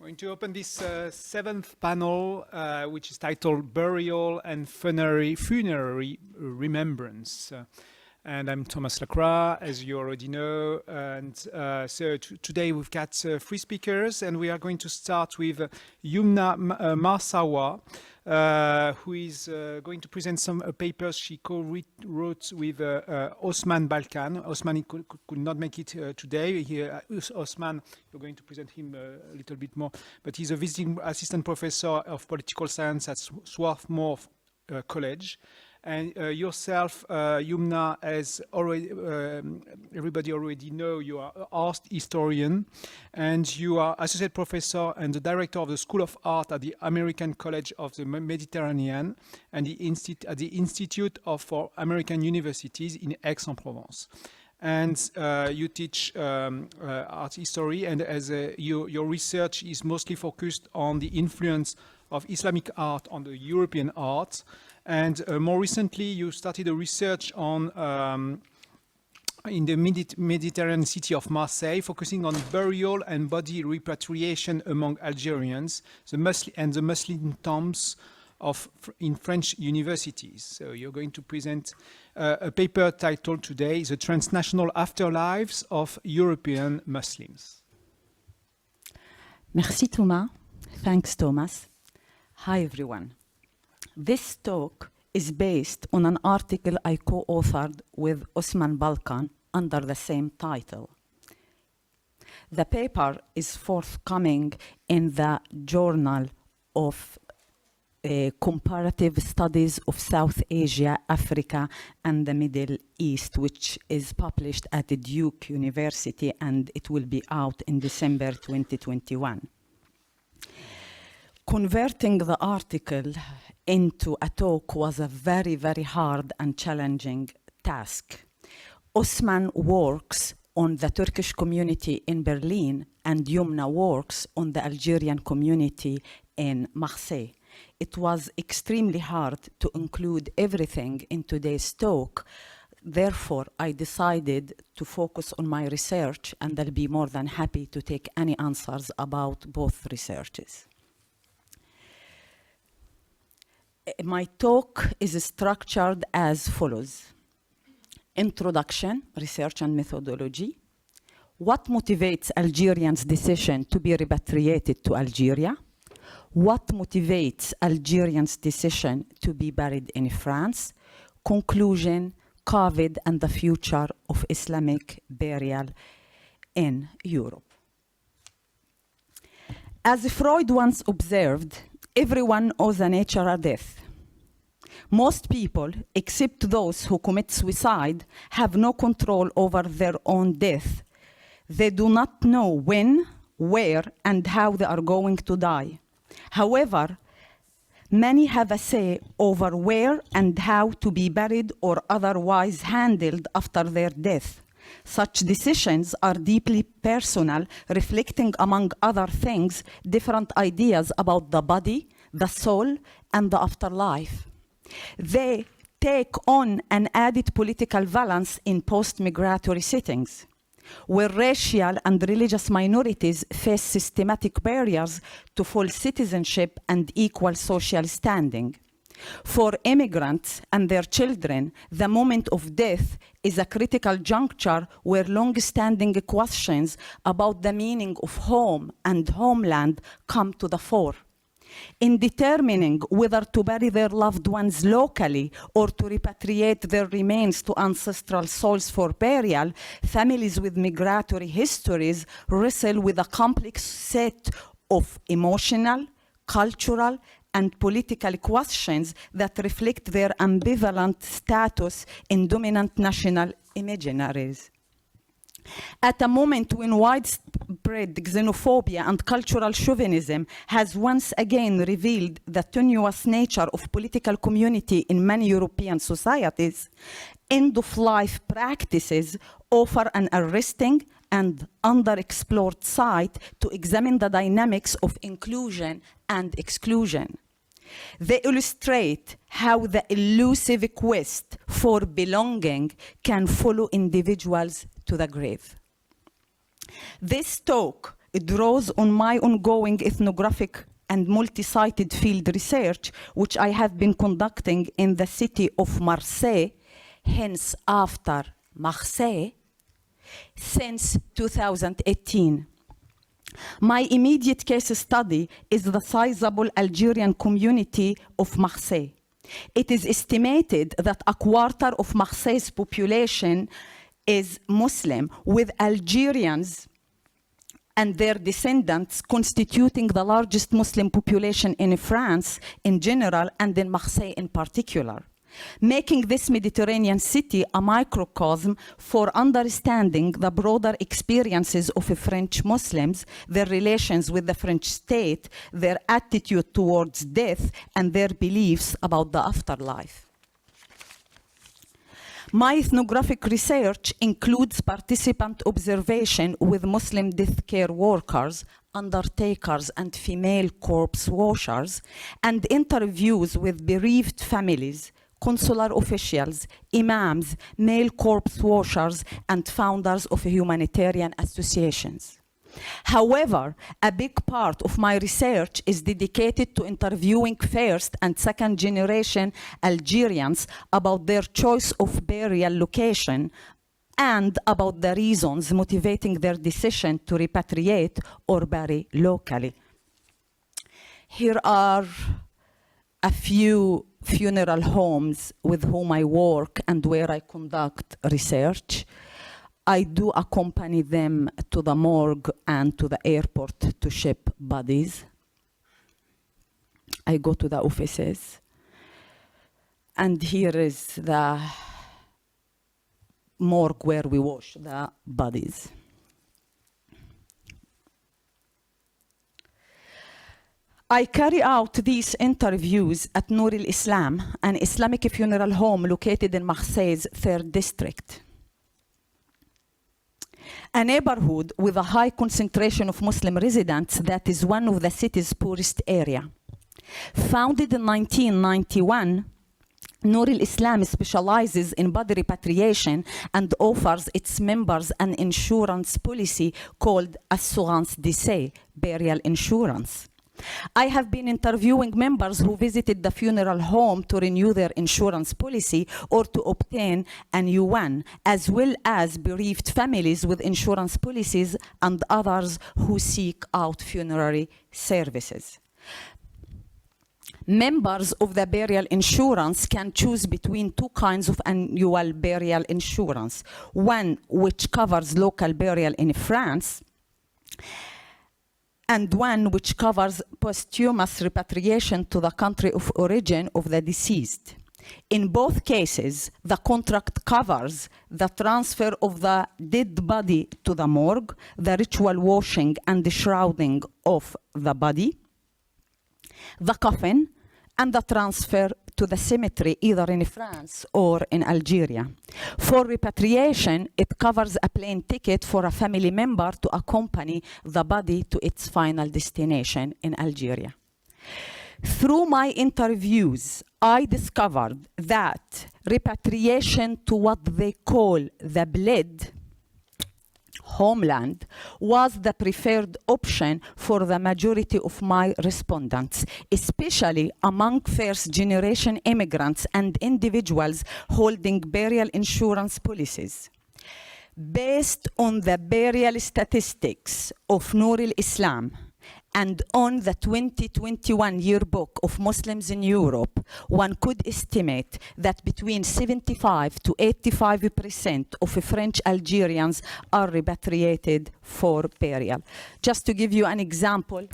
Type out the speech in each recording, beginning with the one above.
We're going to open this seventh panel, which is titled Burial and Funerary Remembrance. And I'm Thomas Lacroix, as you already know. And so today we've got three speakers, and we are going to start with Yumna Masarwa, who is going to present some papers she co-wrote with Osman Balkan. Osman could not make it today. Osman, you're going to present him a little bit more, but he's a visiting assistant professor of political science at Swarthmore College. And yourself, Yumna, as already everybody already know, you are an art historian, and you are associate professor and the director of the School of Art at the American College of the Mediterranean and at the Institute for American Universities in Aix-en-Provence. And you teach art history, and as your research is mostly focused on the influence of Islamic art on the European art. And more recently, you started a research on in the Mediterranean city of Marseille, focusing on burial and body repatriation among Algerians, the Muslim tombs in French universities. So you're going to present a paper titled today, The Transnational Afterlives of European Muslims. Merci Thomas. Thanks Thomas. Hi everyone. This talk is based on an article I co-authored with Osman Balkan under the same title. The paper is forthcoming in the Journal of Comparative Studies of South Asia, Africa, and the Middle East, which is published at the Duke University, and it will be out in December 2021. Converting the article into a talk was a very, very hard and challenging task. Osman works on the Turkish community in Berlin, and Yumna works on the Algerian community in Marseille. It was extremely hard to include everything in today's talk. Therefore, I decided to focus on my research, and I'll be more than happy to take any answers about both researches. My talk is structured as follows. Introduction, research and methodology. What motivates Algerians' decision to be repatriated to Algeria? What motivates Algerians' decision to be buried in France? Conclusion, COVID and the future of Islamic burial in Europe. As Freud once observed, everyone owes a nature a death. Most people, except those who commit suicide, have no control over their own death. They do not know when, where, and how they are going to die. However, many have a say over where and how to be buried or otherwise handled after their death. Such decisions are deeply personal, reflecting, among other things, different ideas about the body, the soul, and the afterlife. They take on an added political valence in post-migratory settings, where racial and religious minorities face systematic barriers to full citizenship and equal social standing. For immigrants and their children, the moment of death is a critical juncture where long-standing questions about the meaning of home and homeland come to the fore. In determining whether to bury their loved ones locally or to repatriate their remains to ancestral soils for burial, families with migratory histories wrestle with a complex set of emotional, cultural, and political questions that reflect their ambivalent status in dominant national imaginaries. At a moment when widespread xenophobia and cultural chauvinism has once again revealed the tenuous nature of political community in many European societies, end-of-life practices offer an arresting and underexplored site to examine the dynamics of inclusion and exclusion. They illustrate how the elusive quest for belonging can follow individuals to the grave. This talk It draws on my ongoing ethnographic and multi-sited field research, which I have been conducting in the city of Marseille, hence after Marseille, since 2018. My immediate case study is the sizable Algerian community of Marseille. It is estimated that a quarter of Marseille's population is Muslim, with Algerians and their descendants constituting the largest Muslim population in France in general and in Marseille in particular, making this Mediterranean city a microcosm for understanding the broader experiences of French Muslims, their relations with the French state, their attitude towards death, and their beliefs about the afterlife. My ethnographic research includes participant observation with Muslim death care workers, undertakers, and female corpse washers, and interviews with bereaved families, consular officials, imams, male corpse washers, and founders of humanitarian associations. However, a big part of my research is dedicated to interviewing first and second generation Algerians about their choice of burial location and about the reasons motivating their decision to repatriate or bury locally. Here are a few funeral homes with whom I work and where I conduct research. I do accompany them to the morgue and to the airport to ship bodies. I go to the offices. And here is the morgue where we wash the bodies. I carry out these interviews at Nour el-Islam, an Islamic funeral home located in Marseille's 3rd district, a neighborhood with a high concentration of Muslim residents that is one of the city's poorest area. Founded in 1991, Nour el-Islam specializes in body repatriation and offers its members an insurance policy called Assurance Décès, burial insurance. I have been interviewing members who visited the funeral home to renew their insurance policy or to obtain a new one, as well as bereaved families with insurance policies and others who seek out funerary services. Members of the burial insurance can choose between two kinds of annual burial insurance, one which covers local burial in France, and one which covers posthumous repatriation to the country of origin of the deceased. In both cases, the contract covers the transfer of the dead body to the morgue, the ritual washing and the shrouding of the body, the coffin, and the transfer to the cemetery either in France or in Algeria. For repatriation, it covers a plane ticket for a family member to accompany the body to its final destination in Algeria. Through my interviews, I discovered that repatriation to what they call the bled homeland was the preferred option for the majority of my respondents, especially among first-generation immigrants and individuals holding burial insurance policies. Based on the burial statistics of Nour el-Islam and on the 2021 yearbook of Muslims in Europe, one could estimate that between 75 to 85% of French Algerians are repatriated for burial. Just to give you an example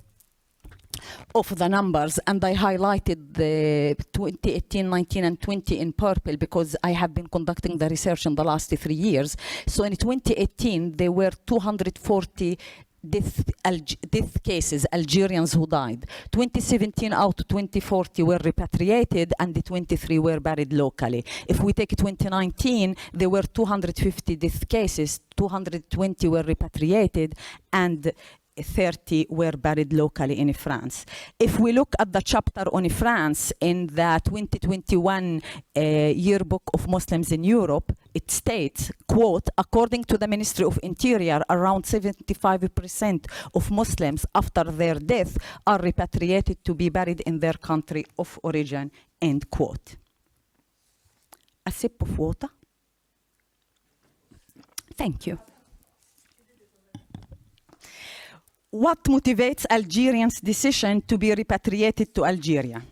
of the numbers, and I highlighted the 2018, 19, and 20 in purple because I have been conducting the research in the last 3 years. So in 2018, there were 240 death cases, Algerians who died. 2017 out of 2040 were repatriated and the 23 were buried locally. If we take 2019, there were 250 death cases, 220 were repatriated, and 30 were buried locally in France. If we look at the chapter on France in the 2021 Yearbook of Muslims in Europe, it states, quote, according to the Ministry of Interior, around 75% of Muslims after their death are repatriated to be buried in their country of origin, end quote. A sip of water. Thank you. What motivates Algerians' decision to be repatriated to Algeria?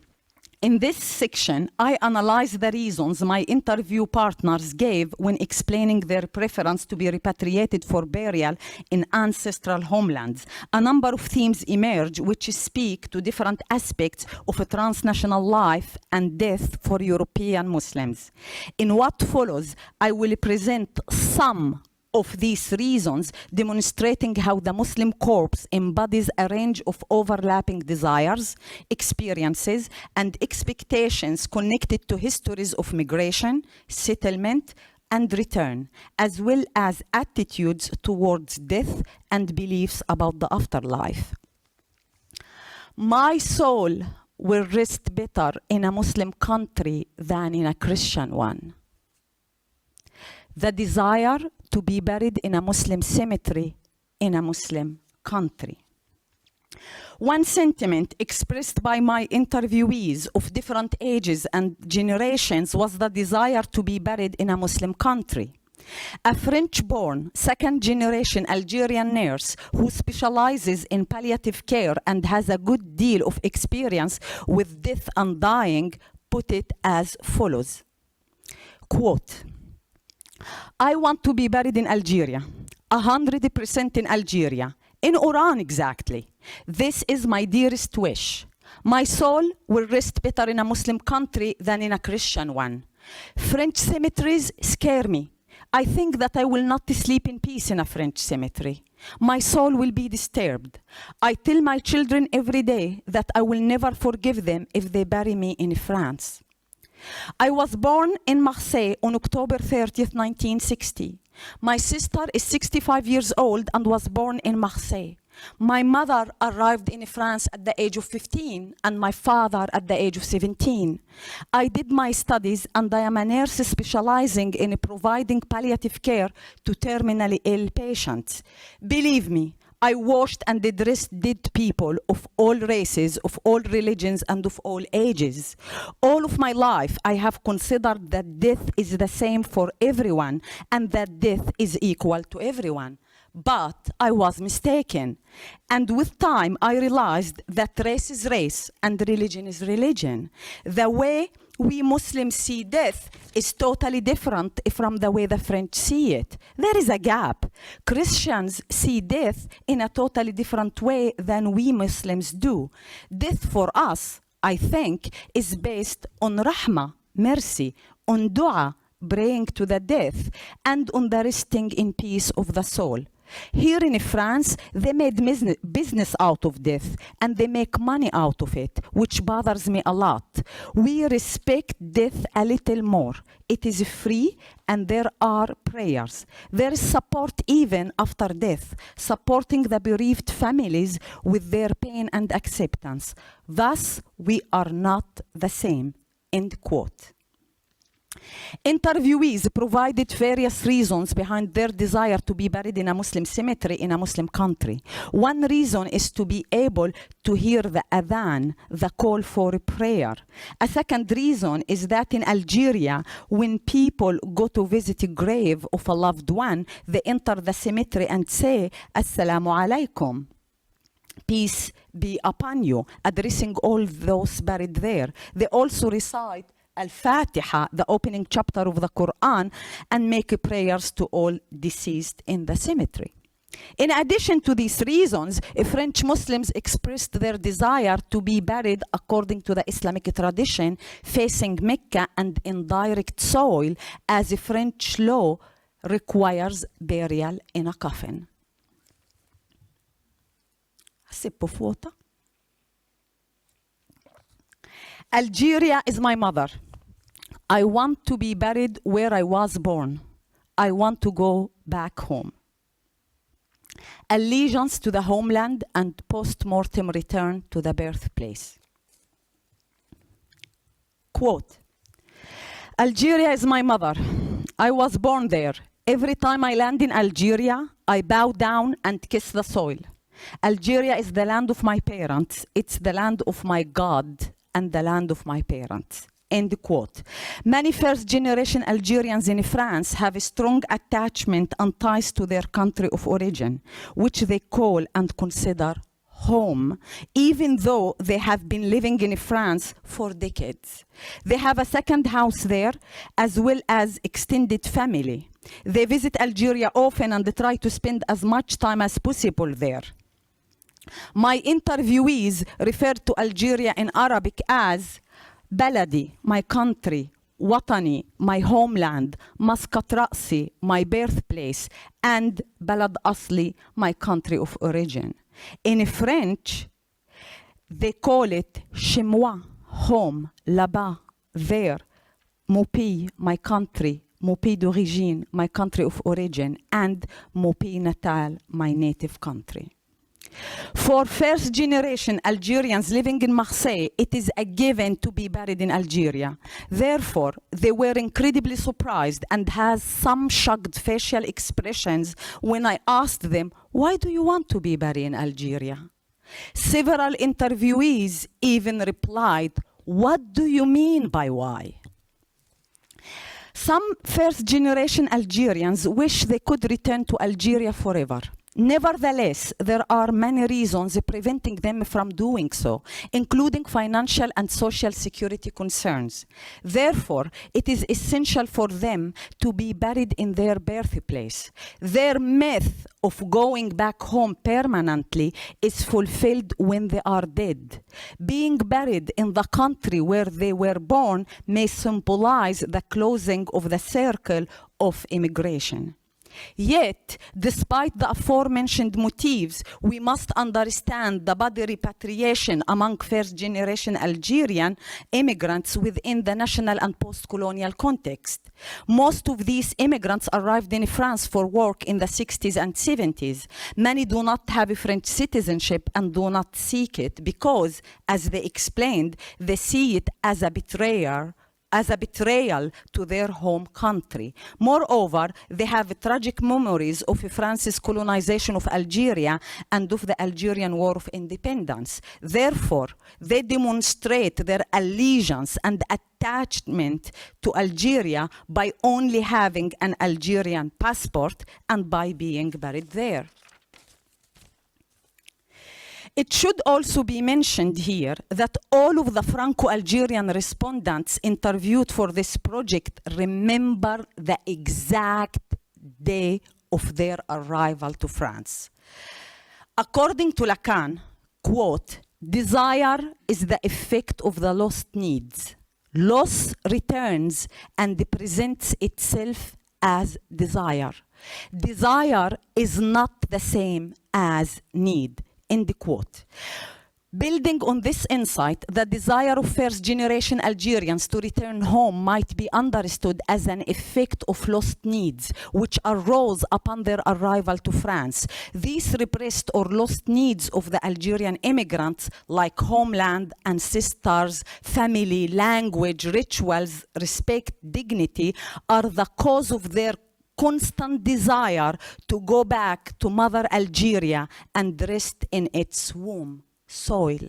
In this section, I analyze the reasons my interview partners gave when explaining their preference to be repatriated for burial in ancestral homelands. A number of themes emerge which speak to different aspects of a transnational life and death for European Muslims. In what follows, I will present some of these reasons, demonstrating how the Muslim corpse embodies a range of overlapping desires, experiences, and expectations connected to histories of migration, settlement, and return, as well as attitudes towards death and beliefs about the afterlife. My soul will rest better in a Muslim country than in a Christian one. The desire to be buried in a Muslim cemetery in a Muslim country. One sentiment expressed by my interviewees of different ages and generations was the desire to be buried in a Muslim country. A French-born, second-generation Algerian nurse who specializes in palliative care and has a good deal of experience with death and dying put it as follows, quote, I want to be buried in Algeria, 100% in Algeria, in Oran exactly. This is my dearest wish. My soul will rest better in a Muslim country than in a Christian one. French cemeteries scare me. I think that I will not sleep in peace in a French cemetery. My soul will be disturbed. I tell my children every day that I will never forgive them if they bury me in France. I was born in Marseille on October 30th, 1960. My sister is 65 years old and was born in Marseille. My mother arrived in France at the age of 15 and my father at the age of 17. I did my studies and I am a nurse specializing in providing palliative care to terminally ill patients. Believe me, I washed and dressed dead people of all races, of all religions, and of all ages. All of my life, I have considered that death is the same for everyone and that death is equal to everyone. But I was mistaken. And with time, I realized that race is race and religion is religion. The way we Muslims see death is totally different from the way the French see it. There is a gap. Christians see death in a totally different way than we Muslims do. Death for us, I think, is based on rahmah, mercy, on dua, praying to the death, and on the resting in peace of the soul. Here in France, they made business out of death, and they make money out of it, which bothers me a lot. We respect death a little more. It is free, and there are prayers. There is support even after death, supporting the bereaved families with their pain and acceptance. Thus, we are not the same, end quote. Interviewees provided various reasons behind their desire to be buried in a Muslim cemetery in a Muslim country. One reason is to be able to hear the adhan, the call for prayer. A second reason is that in Algeria, when people go to visit a grave of a loved one, they enter the cemetery and say, Assalamu alaikum. Peace be upon you, addressing all those buried there. They also recite Al-Fatiha, the opening chapter of the Quran, and make prayers to all deceased in the cemetery. In addition to these reasons, French Muslims expressed their desire to be buried according to the Islamic tradition, facing Mecca and in direct soil, as French law requires burial in a coffin. A sip of water. Algeria is my mother. I want to be buried where I was born. I want to go back home. allegiance to the homeland, and post-mortem return to the birthplace. Quote, Algeria is my mother. I was born there. Every time I land in Algeria, I bow down and kiss the soil. Algeria is the land of my parents. It's the land of my God and the land of my parents. End quote. Many first-generation Algerians in France have a strong attachment and ties to their country of origin, which they call and consider home, even though they have been living in France for decades. They have a second house there, as well as extended family. They visit Algeria often and try to spend as much time as possible there. My interviewees referred to Algeria in Arabic as Baladi, my country, Watani, my homeland, Maskat Ra'si, my birthplace, and Balad Asli, my country of origin. In French, they call it chez moi, home, là-bas, there, mon pays, my country, mon pays d'origine, my country of origin, and mon pays natal, my native country. For first-generation Algerians living in Marseille, it is a given to be buried in Algeria. Therefore, they were incredibly surprised and had some shocked facial expressions when I asked them, why do you want to be buried in Algeria? Several interviewees even replied, what do you mean by why? Some first-generation Algerians wish they could return to Algeria forever. Nevertheless, there are many reasons preventing them from doing so, including financial and social security concerns. Therefore, it is essential for them to be buried in their birthplace. Their myth of going back home permanently is fulfilled when they are dead. Being buried in the country where they were born may symbolize the closing of the circle of immigration. Yet, despite the aforementioned motives, we must understand the body repatriation among first-generation Algerian immigrants within the national and post-colonial context. Most of these immigrants arrived in France for work in the 60s and 70s. Many do not have a French citizenship and do not seek it because, as they explained, they see it as a betrayal to their home country. Moreover, they have tragic memories of France's colonization of Algeria and of the Algerian War of Independence. Therefore, they demonstrate their allegiance and attachment to Algeria by only having an Algerian passport and by being buried there. It should also be mentioned here that all of the Franco-Algerian respondents interviewed for this project remember the exact day of their arrival to France. According to Lacan, quote, desire is the effect of the lost needs. Loss returns and presents itself as desire. Desire is not the same as need. End quote. Building on this insight, the desire of first-generation Algerians to return home might be understood as an effect of lost needs, which arose upon their arrival to France. These repressed or lost needs of the Algerian immigrants, like homeland, ancestors, family, language, rituals, respect, dignity, are the cause of their constant desire to go back to Mother Algeria and rest in its womb, soil.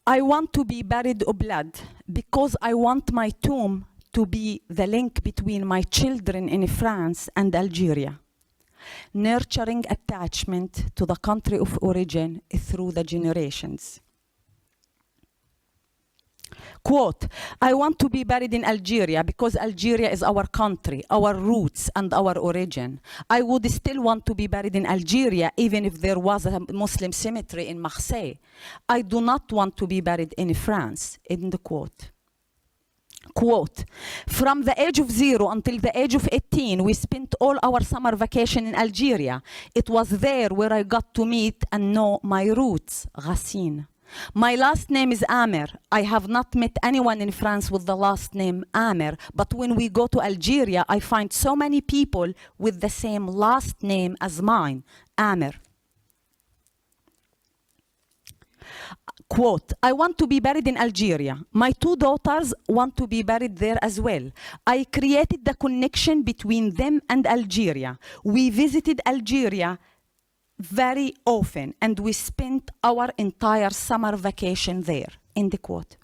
I want to be buried of blood because I want my tomb to be the link between my children in France and Algeria, nurturing attachment to the country of origin through the generations. Quote, I want to be buried in Algeria because Algeria is our country, our roots, and our origin. I would still want to be buried in Algeria even if there was a Muslim cemetery in Marseille. I do not want to be buried in France. End quote. Quote, from the age of 0 until the age of 18, we spent all our summer vacation in Algeria. It was there where I got to meet and know my roots, racines. My last name is Amer. I have not met anyone in France with the last name Amer, but when we go to Algeria, I find so many people with the same last name as mine, Amer. Quote, I want to be buried in Algeria. My 2 daughters want to be buried there as well. I created the connection between them and Algeria. We visited Algeria very often, and we spent our entire summer vacation there, end quote.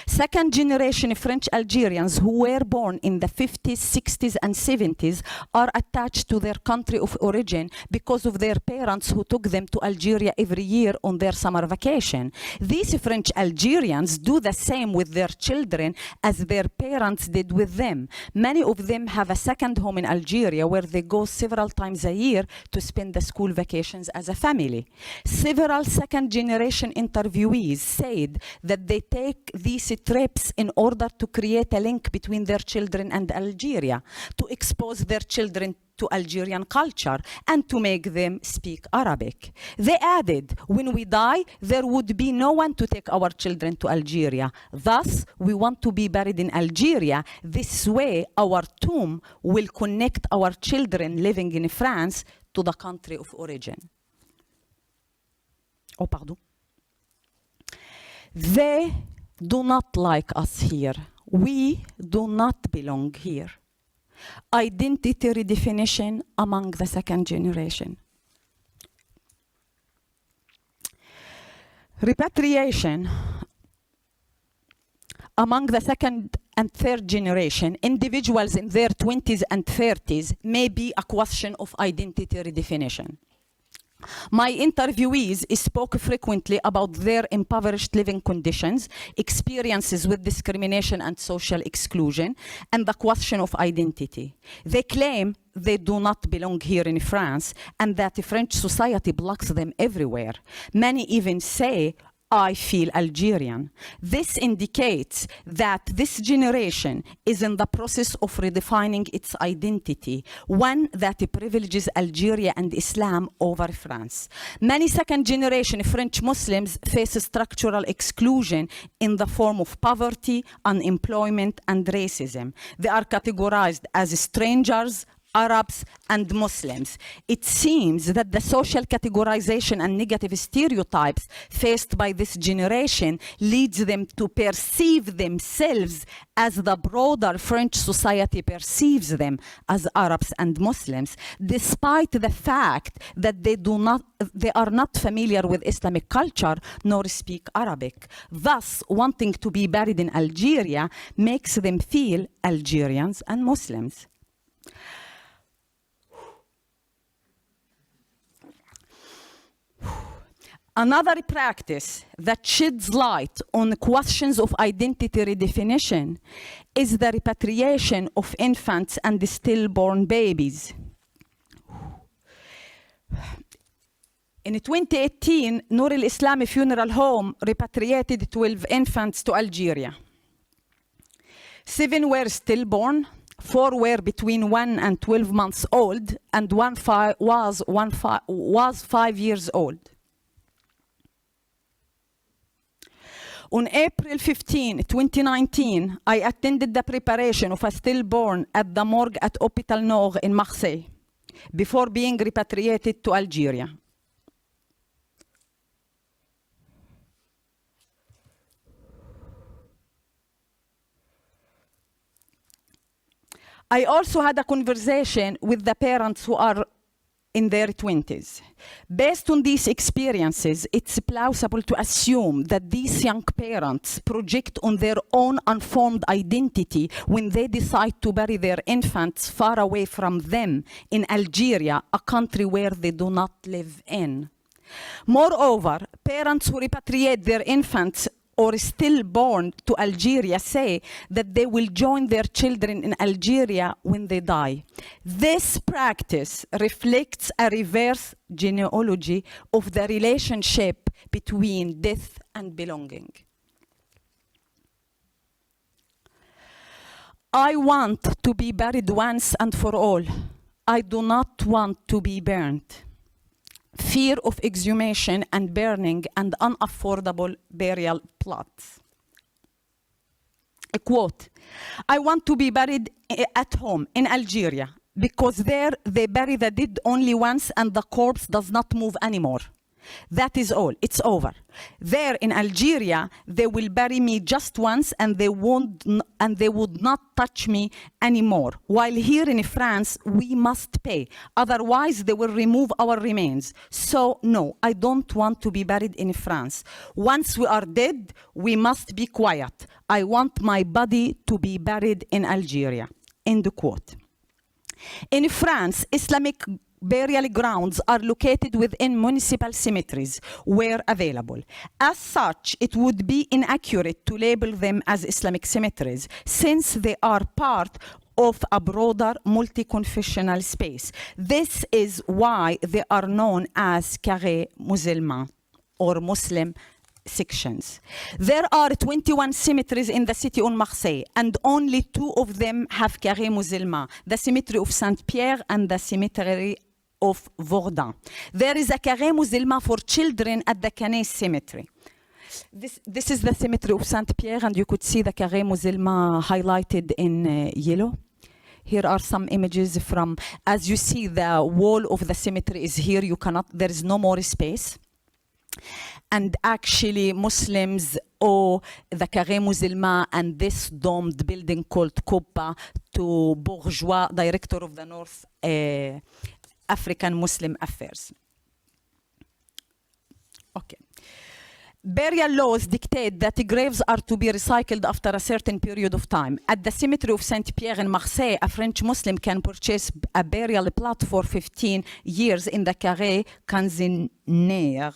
Second generation French Algerians who were born in the 50s, 60s, and 70s are attached to their country of origin because of their parents who took them to Algeria every year on their summer vacation. These French Algerians do the same with their children as their parents did with them. Many of them have a second home in Algeria where they go several times a year to spend the school vacations as a family. Several second generation interviewees said that they take these trips in order to create a link between their children and Algeria, to expose their children to Algerian culture, and to make them speak Arabic. They added, when we die, there would be no one to take our children to Algeria. Thus, we want to be buried in Algeria. This way, our tomb will connect our children living in France to the country of origin. Oh, pardon. They do not like us here. We do not belong here. Identity redefinition among the second generation. Repatriation among the second and third generation, individuals in their 20s and 30s, may be a question of identity redefinition. My interviewees spoke frequently about their impoverished living conditions, experiences with discrimination and social exclusion, and the question of identity. They claim they do not belong here in France and that French society blocks them everywhere. Many even say, I feel Algerian. This indicates that this generation is in the process of redefining its identity, one that privileges Algeria and Islam over France. Many second-generation French Muslims face structural exclusion in the form of poverty, unemployment, and racism. They are categorized as strangers, Arabs, and Muslims. It seems that the social categorization and negative stereotypes faced by this generation leads them to perceive themselves as the broader French society perceives them, as Arabs and Muslims, despite the fact that they are not familiar with Islamic culture nor speak Arabic. Thus, wanting to be buried in Algeria makes them feel Algerians and Muslims. Another practice that sheds light on questions of identity redefinition is the repatriation of infants and stillborn babies. In 2018, Noor al-Islam Funeral Home repatriated 12 infants to Algeria. 7 were stillborn, 4 were between 1 and 12 months old, and 1 was 5 years old. On April 15, 2019, I attended the preparation of a stillborn at the morgue at Hôpital Nord in Marseille, before being repatriated to Algeria. I also had a conversation with the parents who are in their 20s. Based on these experiences, it's plausible to assume that these young parents project on their own unformed identity when they decide to bury their infants far away from them in Algeria, a country where they do not live in. Moreover, parents who repatriate their infants or stillborn to Algeria say that they will join their children in Algeria when they die. This practice reflects a reverse genealogy of the relationship between death and belonging. I want to be buried once and for all. I do not want to be burned. fear of exhumation and burning, and unaffordable burial plots. A quote, "I want to be buried at home in Algeria because there they bury the dead only once and the corpse does not move anymore. That is all, it's over. There in Algeria, they will bury me just once and they would not touch me anymore. While here in France, we must pay. Otherwise, they will remove our remains. So no, I don't want to be buried in France. Once we are dead, we must be quiet. I want my body to be buried in Algeria." End quote. In France, Islamic burial grounds are located within municipal cemeteries where available. As such, it would be inaccurate to label them as Islamic cemeteries since they are part of a broader multi-confessional space. This is why they are known as carrés musulmans or Muslim sections. There are 21 cemeteries in the city of Marseille, and only 2 of them have carrés musulmans, the cemetery of Saint-Pierre and the cemetery of Verdun. There is a carré musulman for children at the Canet cemetery. This is the cemetery of Saint-Pierre, and you could see the carré musulman highlighted in yellow. Here are some images from, as you see, the wall of the cemetery is here. There is no more space. And actually, Muslims owe the Carré Musulman and this domed building called Kubba to Bourgeois, director of the North African Muslim Affairs. Okay. Burial laws dictate that the graves are to be recycled after a certain period of time. At the cemetery of Saint-Pierre in Marseille, a French Muslim can purchase a burial plot for 15 years in the Carré Canzinaire,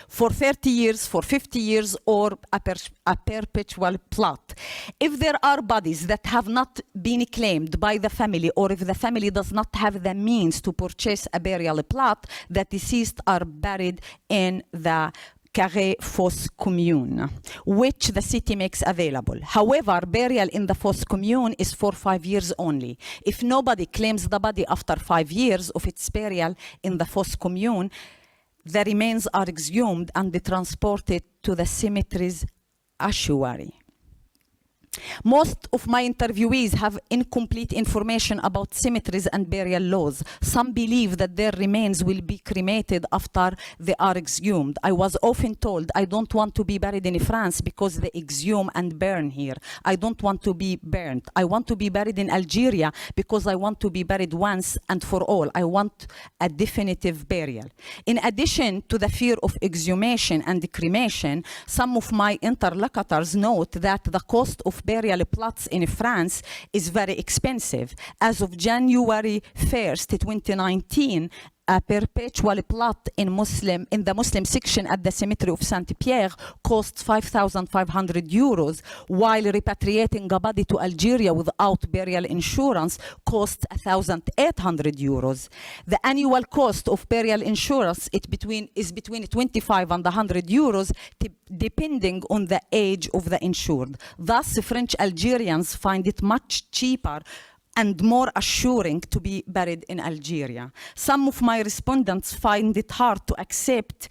for 30 years, for 50 years, or a perpetual plot. If there are bodies that have not been claimed by the family, or if the family does not have the means to purchase a burial plot, the deceased are buried in the Carré Fosse Commune, which the city makes available. However, burial in the Fosse Commune is for 5 years only. If nobody claims the body after 5 years of its burial in the Fosse Commune, the remains are exhumed and transported to the cemetery's ossuary. Most of my interviewees have incomplete information about cemeteries and burial laws. Some believe that their remains will be cremated after they are exhumed. I was often told, I don't want to be buried in France because they exhume and burn here. I don't want to be burned. I want to be buried in Algeria because I want to be buried once and for all. I want a definitive burial. In addition to the fear of exhumation and cremation, some of my interlocutors note that the cost of burial plots in France is very expensive. As of January 1st, 2019, a perpetual plot in the Muslim section at the cemetery of Saint-Pierre costs 5,500 euros, while repatriating a body to Algeria without burial insurance costs 1,800 euros. The annual cost of burial insurance is between 25 and 100 euros, depending on the age of the insured. Thus, French Algerians find it much cheaper and more assuring to be buried in Algeria. Some of my respondents find it hard to accept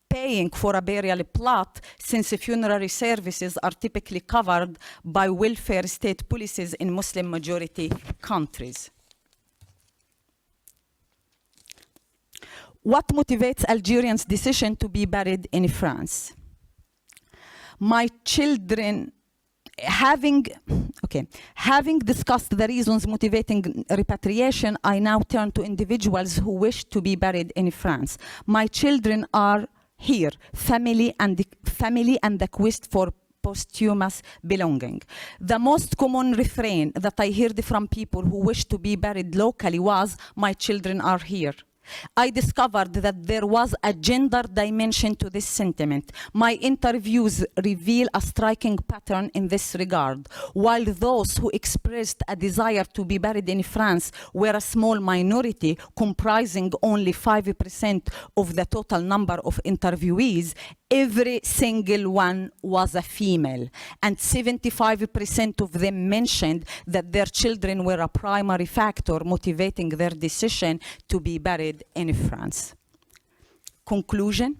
paying for a burial plot since funerary services are typically covered by welfare state policies in Muslim-majority countries. What motivates Algerians' decision to be buried in France? My children, having discussed the reasons motivating repatriation, I now turn to individuals who wish to be buried in France. My children are here, family and the quest for posthumous belonging. The most common refrain that I heard from people who wish to be buried locally was, "My children are here." I discovered that there was a gender dimension to this sentiment. My interviews reveal a striking pattern in this regard. While those who expressed a desire to be buried in France were a small minority, comprising only 5% of the total number of interviewees, every single one was a female, and 75% of them mentioned that their children were a primary factor motivating their decision to be buried in France. Conclusion,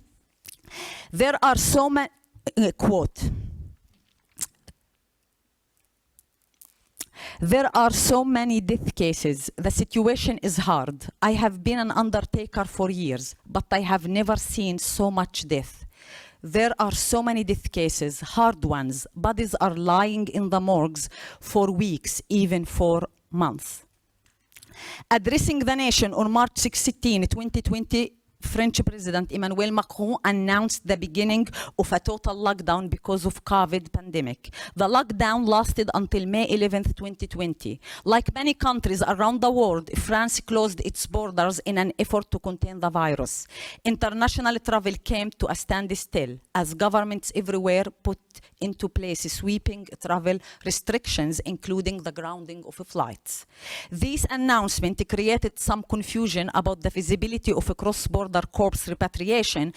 there are so many, quote, there are so many death cases. The situation is hard. I have been an undertaker for years, but I have never seen so much death. There are so many death cases, hard ones. Bodies are lying in the morgues for weeks, even for months. Addressing the nation on March 16, 2020, French President Emmanuel Macron announced the beginning of a total lockdown because of COVID pandemic. The lockdown lasted until May 11, 2020. Like many countries around the world, France closed its borders in an effort to contain the virus. International travel came to a standstill as governments everywhere put into place sweeping travel restrictions, including the grounding of flights. This announcement created some confusion about the feasibility of a cross-border corpse repatriation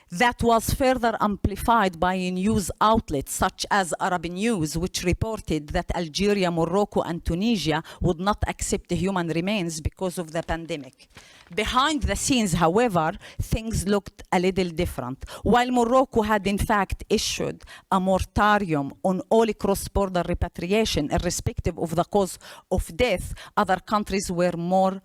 that was further amplified by news outlets such as Arab News, which reported that Algeria, Morocco, and Tunisia would not accept human remains because of the pandemic. Behind the scenes, however, things looked a little different. While Morocco had in fact issued a moratorium on all cross-border repatriation, irrespective of the cause of death, other countries were more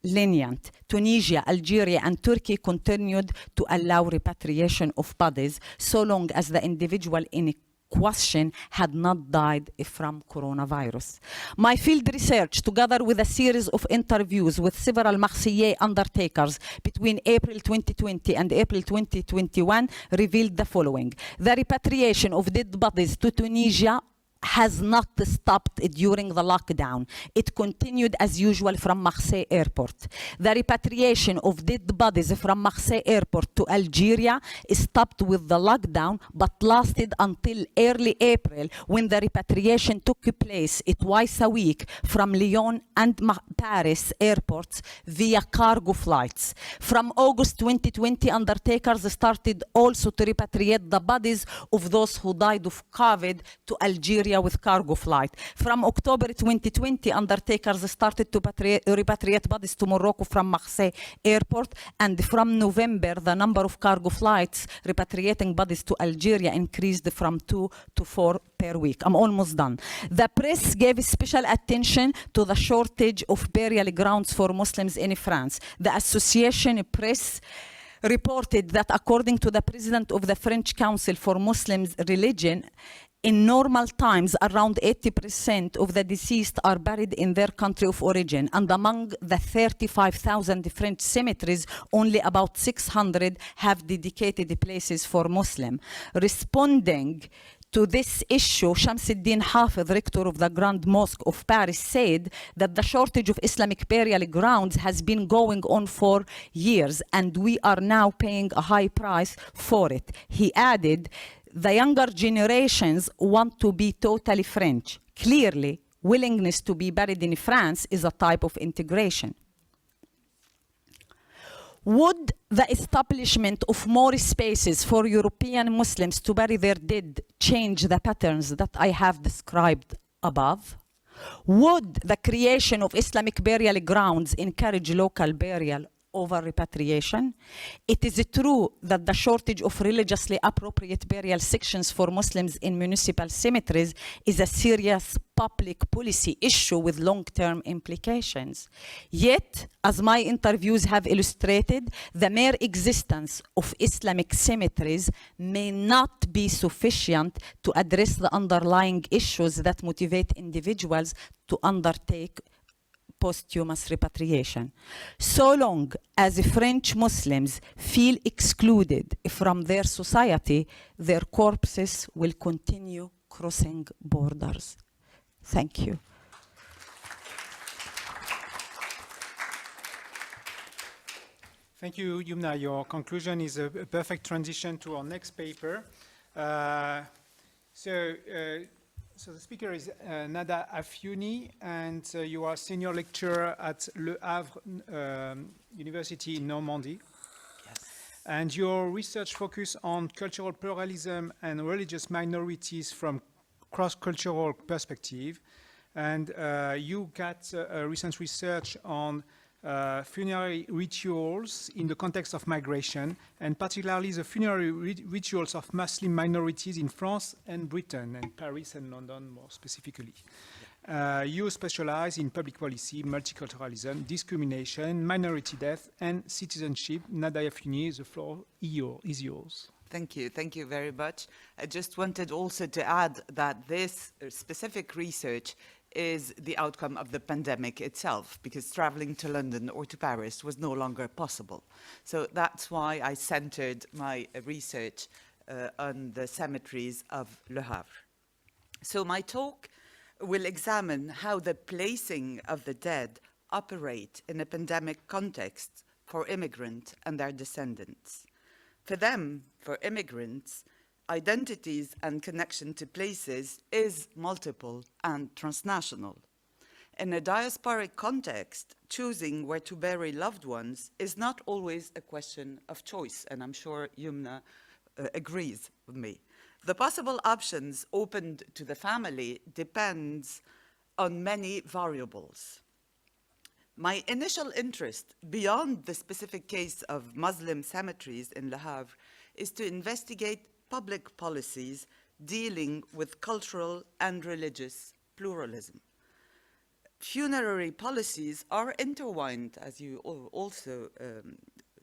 lenient. Tunisia, Algeria, and Turkey continued to allow repatriation of bodies so long as the individual in question had not died from coronavirus. My field research, together with a series of interviews with several Marseillais undertakers between April 2020 and April 2021, revealed the following. The repatriation of dead bodies to Tunisia has not stopped during the lockdown. It continued as usual from Marseille Airport. The repatriation of dead bodies from Marseille Airport to Algeria stopped with the lockdown, but lasted until early April, when the repatriation took place twice a week from Lyon and Paris airports via cargo flights. From August 2020, undertakers started also to repatriate the bodies of those who died of COVID to Algeria with cargo flight. From October 2020, undertakers started to repatriate bodies to Morocco from Marseille Airport, and from November, the number of cargo flights repatriating bodies to Algeria increased from 2 to 4 per week. I'm almost done. The press gave special attention to the shortage of burial grounds for Muslims in France. The Association Press reported that according to the president of the French Council for Muslim Religion, in normal times, around 80% of the deceased are buried in their country of origin, and among the 35,000 French cemeteries, only about 600 have dedicated places for Muslim. Responding to this issue, Shamsuddin Hafez, rector of the Grand Mosque of Paris, said that the shortage of Islamic burial grounds has been going on for years, and we are now paying a high price for it. He added, the younger generations want to be totally French. Clearly, willingness to be buried in France is a type of integration. Would the establishment of more spaces for European Muslims to bury their dead change the patterns that I have described above? Would the creation of Islamic burial grounds encourage local burial over repatriation? It is true that the shortage of religiously appropriate burial sections for Muslims in municipal cemeteries is a serious public policy issue with long-term implications. Yet, as my interviews have illustrated, the mere existence of Islamic cemeteries may not be sufficient to address the underlying issues that motivate individuals to undertake posthumous repatriation. So long as French Muslims feel excluded from their society, their corpses will continue crossing borders. Thank you. Thank you, Yumna. Your conclusion is a perfect transition to our next paper. So the speaker is Nada Afiouni, and you are senior lecturer at Le Havre University in Normandy. Yes. And your research focus on cultural pluralism and religious minorities from cross-cultural perspective. And you got a recent research on funerary rituals in the context of migration, and particularly the funerary rituals of Muslim minorities in France and Britain, and Paris and London more specifically. You specialize in public policy, multiculturalism, discrimination, minority death, and citizenship. Nadia Afiouni, the floor is yours. Thank you very much. I just wanted also to add that this specific research is the outcome of the pandemic itself, because traveling to London or to Paris was no longer possible. So that's why I centered my research on the cemeteries of Le Havre. So my talk will examine how the placing of the dead operate in a pandemic context for immigrants and their descendants. For them, for immigrants, identities and connection to places is multiple and transnational. In a diasporic context, choosing where to bury loved ones is not always a question of choice, and I'm sure Yumna agrees with me. The possible options opened to the family depends on many variables. My initial interest, beyond the specific case of Muslim cemeteries in Le Havre, is to investigate public policies dealing with cultural and religious pluralism. Funerary policies are intertwined, as you also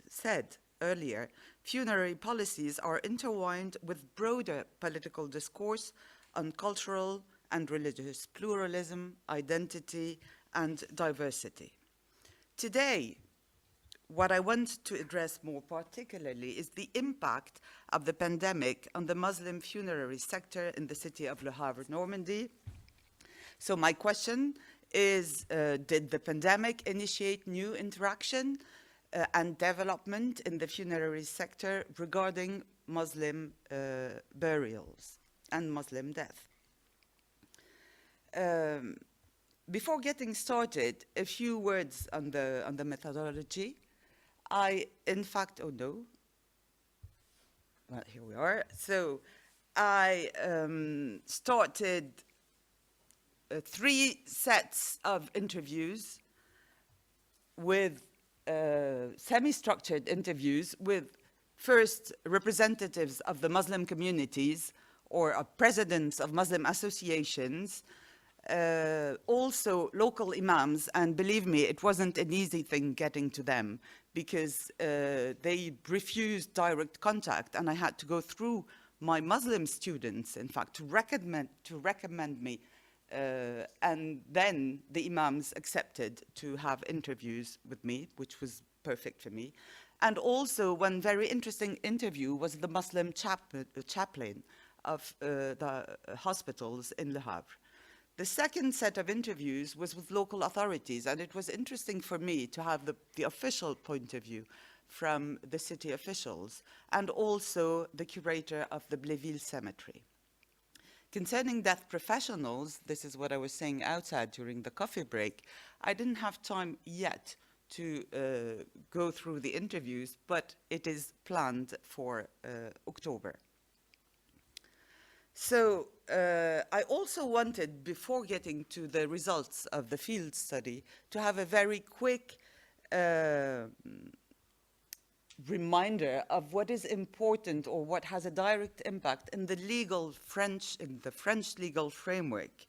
said earlier. Funerary policies are intertwined with broader political discourse on cultural and religious pluralism, identity, and diversity. Today, what I want to address more particularly is the impact of the pandemic on the Muslim funerary sector in the city of Le Havre, Normandy. So my question is, did the pandemic initiate new interaction and development in the funerary sector regarding Muslim burials and Muslim death? Before getting started, a few words on the methodology. In fact, oh no. Well, here we are. So I started 3 sets of interviews with semi-structured interviews with first representatives of the Muslim communities or presidents of Muslim associations, also local imams, and believe me, it wasn't an easy thing getting to them because they refused direct contact, and I had to go through my Muslim students, in fact, to recommend me, and then the imams accepted to have interviews with me, which was perfect for me. And also one very interesting interview was the Muslim chaplain of the hospitals in Le Havre. The second set of interviews was with local authorities, and it was interesting for me to have the official point of view from the city officials, and also the curator of the Bléville Cemetery. Concerning death professionals, this is what I was saying outside during the coffee break, I didn't have time yet to go through the interviews, but it is planned for October. So I also wanted, before getting to the results of the field study, to have a very quick reminder of what is important or what has a direct impact in the French legal framework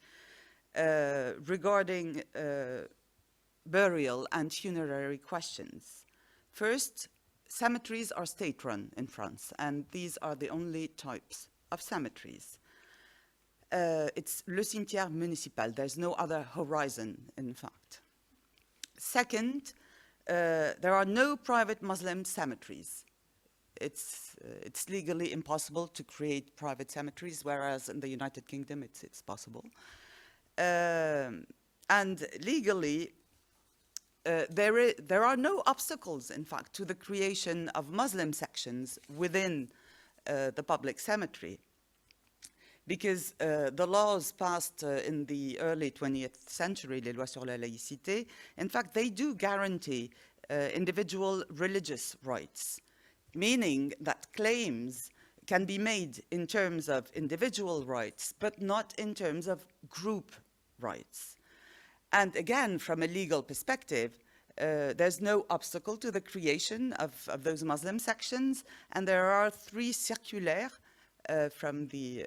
regarding burial and funerary questions. First, cemeteries are state-run in France, and these are the only types of cemeteries. It's le cimetière municipal. There's no other horizon, in fact. Second, there are no private Muslim cemeteries. It's legally impossible to create private cemeteries, whereas in the United Kingdom it's possible. And legally, there are no obstacles, in fact, to the creation of Muslim sections within the public cemetery, because the laws passed in the early 20th century, les lois sur la laïcité, in fact, they do guarantee individual religious rights meaning that claims can be made in terms of individual rights, but not in terms of group rights. And again, from a legal perspective, there's no obstacle to the creation of those Muslim sections, and there are 3 circulaires from the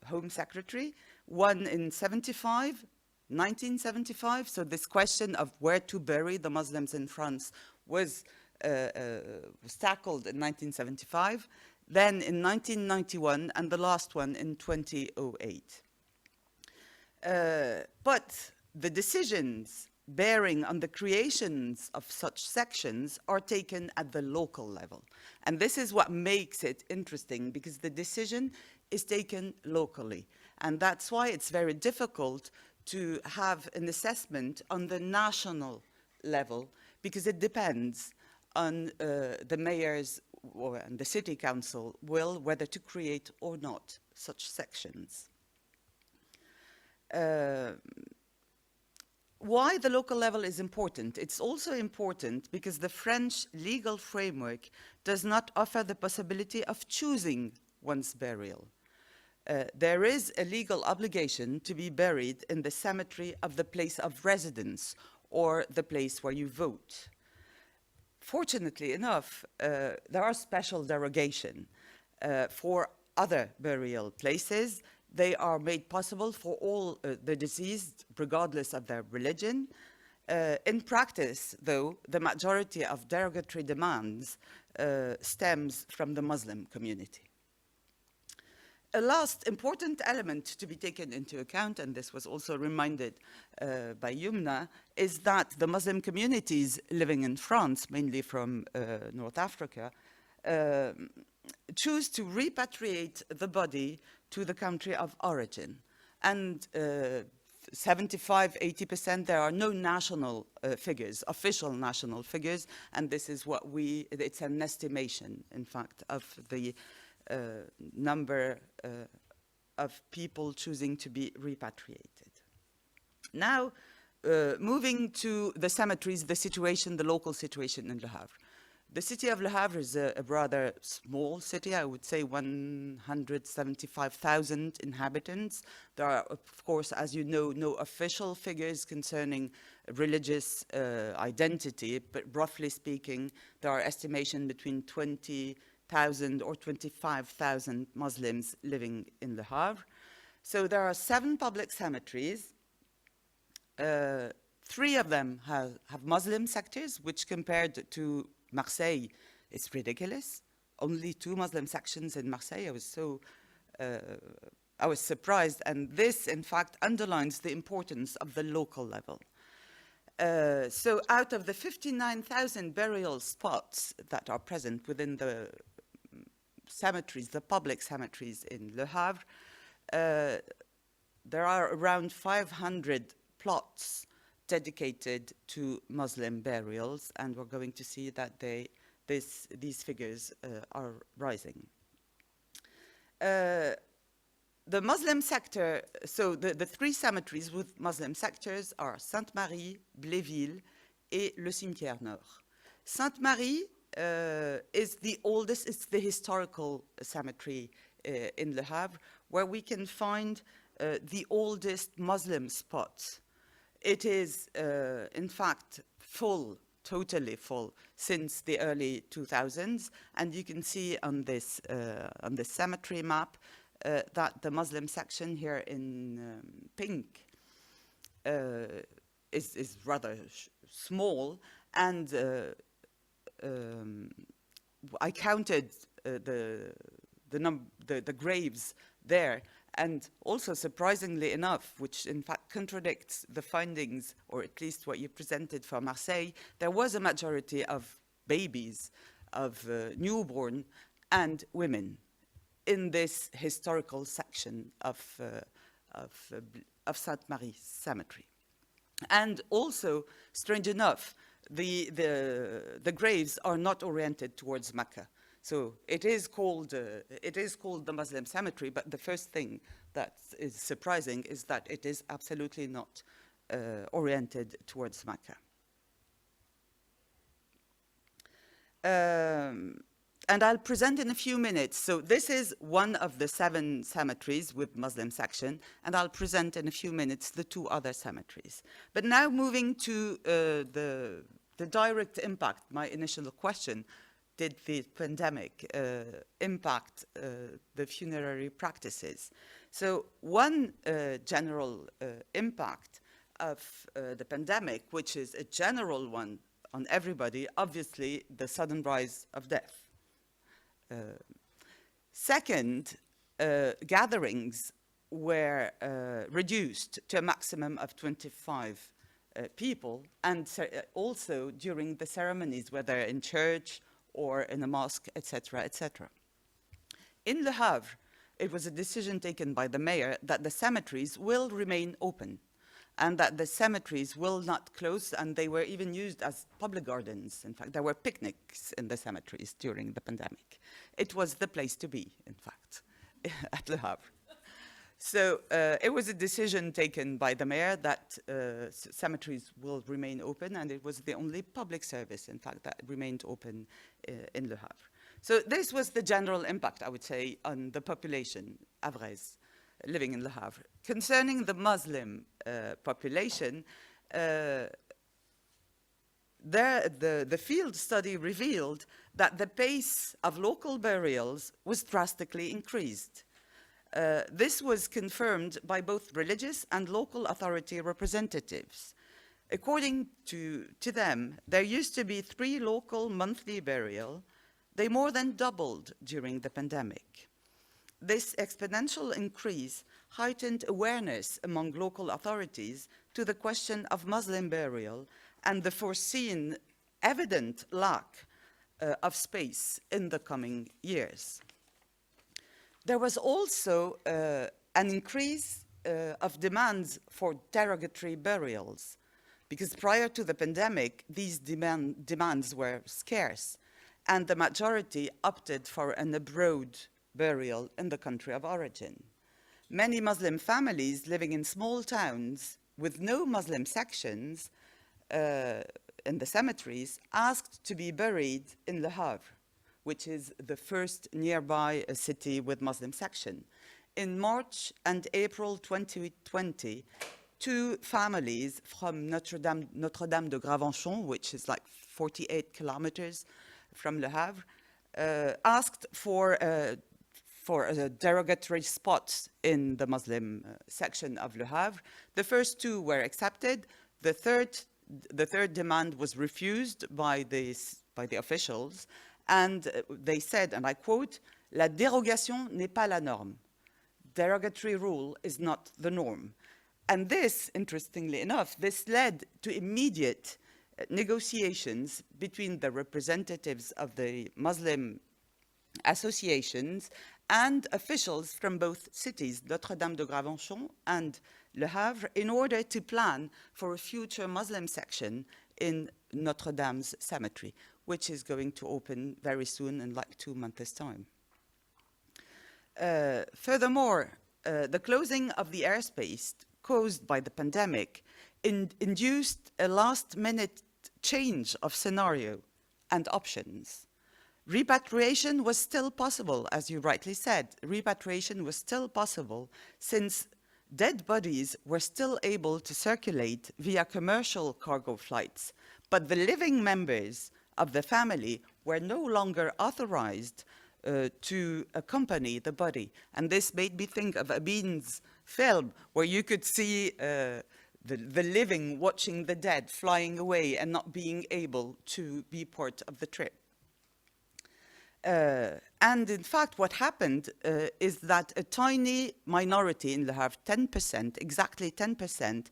Home Secretary, one in 1975, so this question of where to bury the Muslims in France was tackled in 1975, then in 1991, and the last one in 2008. But the decisions bearing on the creations of such sections are taken at the local level. And this is what makes it interesting, because the decision is taken locally. And that's why it's very difficult to have an assessment on the national level, because it depends on the mayor's and the city council will whether to create or not such sections. Why the local level is important? It's also important because the French legal framework does not offer the possibility of choosing one's burial. There is a legal obligation to be buried in the cemetery of the place of residence or the place where you vote. Fortunately enough, there are special derogation for other burial places. They are made possible for all the deceased, regardless of their religion. In practice, though, the majority of derogatory demands stems from the Muslim community. A last important element to be taken into account, and this was also reminded by Yumna, is that the Muslim communities living in France, mainly from North Africa, choose to repatriate the body to the country of origin. And 75–80%, there are no national figures, official national figures, and this is what it's an estimation, in fact, of the number of people choosing to be repatriated. Now, moving to the cemeteries, the local situation in Le Havre. The city of Le Havre is a rather small city, I would say 175,000 inhabitants. There are, of course, as you know, no official figures concerning religious identity, but roughly speaking, there are estimations between 20,000 or 25,000 Muslims living in Le Havre. So there are 7 public cemeteries. 3 of them have Muslim sectors, which compared to Marseille is ridiculous. Only 2 Muslim sections in Marseille. I was surprised, and this, in fact, underlines the importance of the local level. So out of the 59,000 burial spots that are present within the cemeteries, the public cemeteries in Le Havre, there are around 500 plots dedicated to Muslim burials, and we're going to see that these figures are rising. The Muslim sector, so the 3 cemeteries with Muslim sectors are Sainte-Marie, Bléville, et le Cimetière Nord. Sainte-Marie is the oldest, it's the historical cemetery in Le Havre, where we can find the oldest Muslim spot. It is, in fact, full, totally full, since the early 2000s, and you can see on this cemetery map that the Muslim section here in pink is rather small, and I counted the graves there. And also, surprisingly enough, which in fact contradicts the findings, or at least what you presented for Marseille, there was a majority of babies, of newborn and women in this historical section of Sainte-Marie Cemetery. And also, strange enough, the graves are not oriented towards Mecca. So it is called the Muslim cemetery, but the first thing that is surprising is that it is absolutely not oriented towards Mecca. And I'll present in a few minutes. So this is one of the 7 cemeteries with Muslim section, and I'll present in a few minutes the 2 other cemeteries. But now moving to the direct impact, my initial question, did the pandemic impact the funerary practices? So one general impact of the pandemic, which is a general one on everybody, obviously the sudden rise of death. Second, gatherings were reduced to a maximum of 25 people, and also during the ceremonies, whether in church or in a mosque, etc., etc. In Le Havre, it was a decision taken by the mayor that the cemeteries will remain open and that the cemeteries will not close, and they were even used as public gardens. In fact, there were picnics in the cemeteries during the pandemic. It was the place to be, in fact, at Le Havre. So it was a decision taken by the mayor that cemeteries will remain open, and it was the only public service, in fact, that remained open in Le Havre. So this was the general impact, I would say, on the population, Havrais, living in Le Havre. Concerning the Muslim population, the field study revealed that the pace of local burials was drastically increased. This was confirmed by both religious and local authority representatives. According to them, there used to be 3 local monthly burials. They more than doubled during the pandemic. This exponential increase heightened awareness among local authorities to the question of Muslim burial and the foreseen evident lack of space in the coming years. There was also an increase of demands for derogatory burials, because prior to the pandemic, these demands were scarce, and the majority opted for an abroad burial in the country of origin. Many Muslim families living in small towns with no Muslim sections in the cemeteries asked to be buried in Le Havre, which is the first nearby city with Muslim section. In March and April 2020, 2 families from Notre-Dame de Gravenchon, which is like 48 kilometers from Le Havre, asked for derogatory spots in the Muslim section of Le Havre. The first 2 were accepted. The third demand was refused by the officials, and they said, and I quote, "La dérogation n'est pas la norme." Derogatory rule is not the norm. And this, interestingly enough, this led to immediate negotiations between the representatives of the Muslim associations and officials from both cities, Notre-Dame de Gravenchon and Le Havre, in order to plan for a future Muslim section in Notre-Dame's cemetery, which is going to open very soon in like 2 months' time. Furthermore, the closing of the airspace caused by the pandemic induced a last-minute change of scenario and options. Repatriation was still possible, as you rightly said. Repatriation was still possible since dead bodies were still able to circulate via commercial cargo flights, but the living members of the family were no longer authorized to accompany the body. And this made me think of Abin's film, where you could see the living watching the dead flying away and not being able to be part of the trip. And in fact, what happened is that a tiny minority in Le Havre, 10%, exactly 10%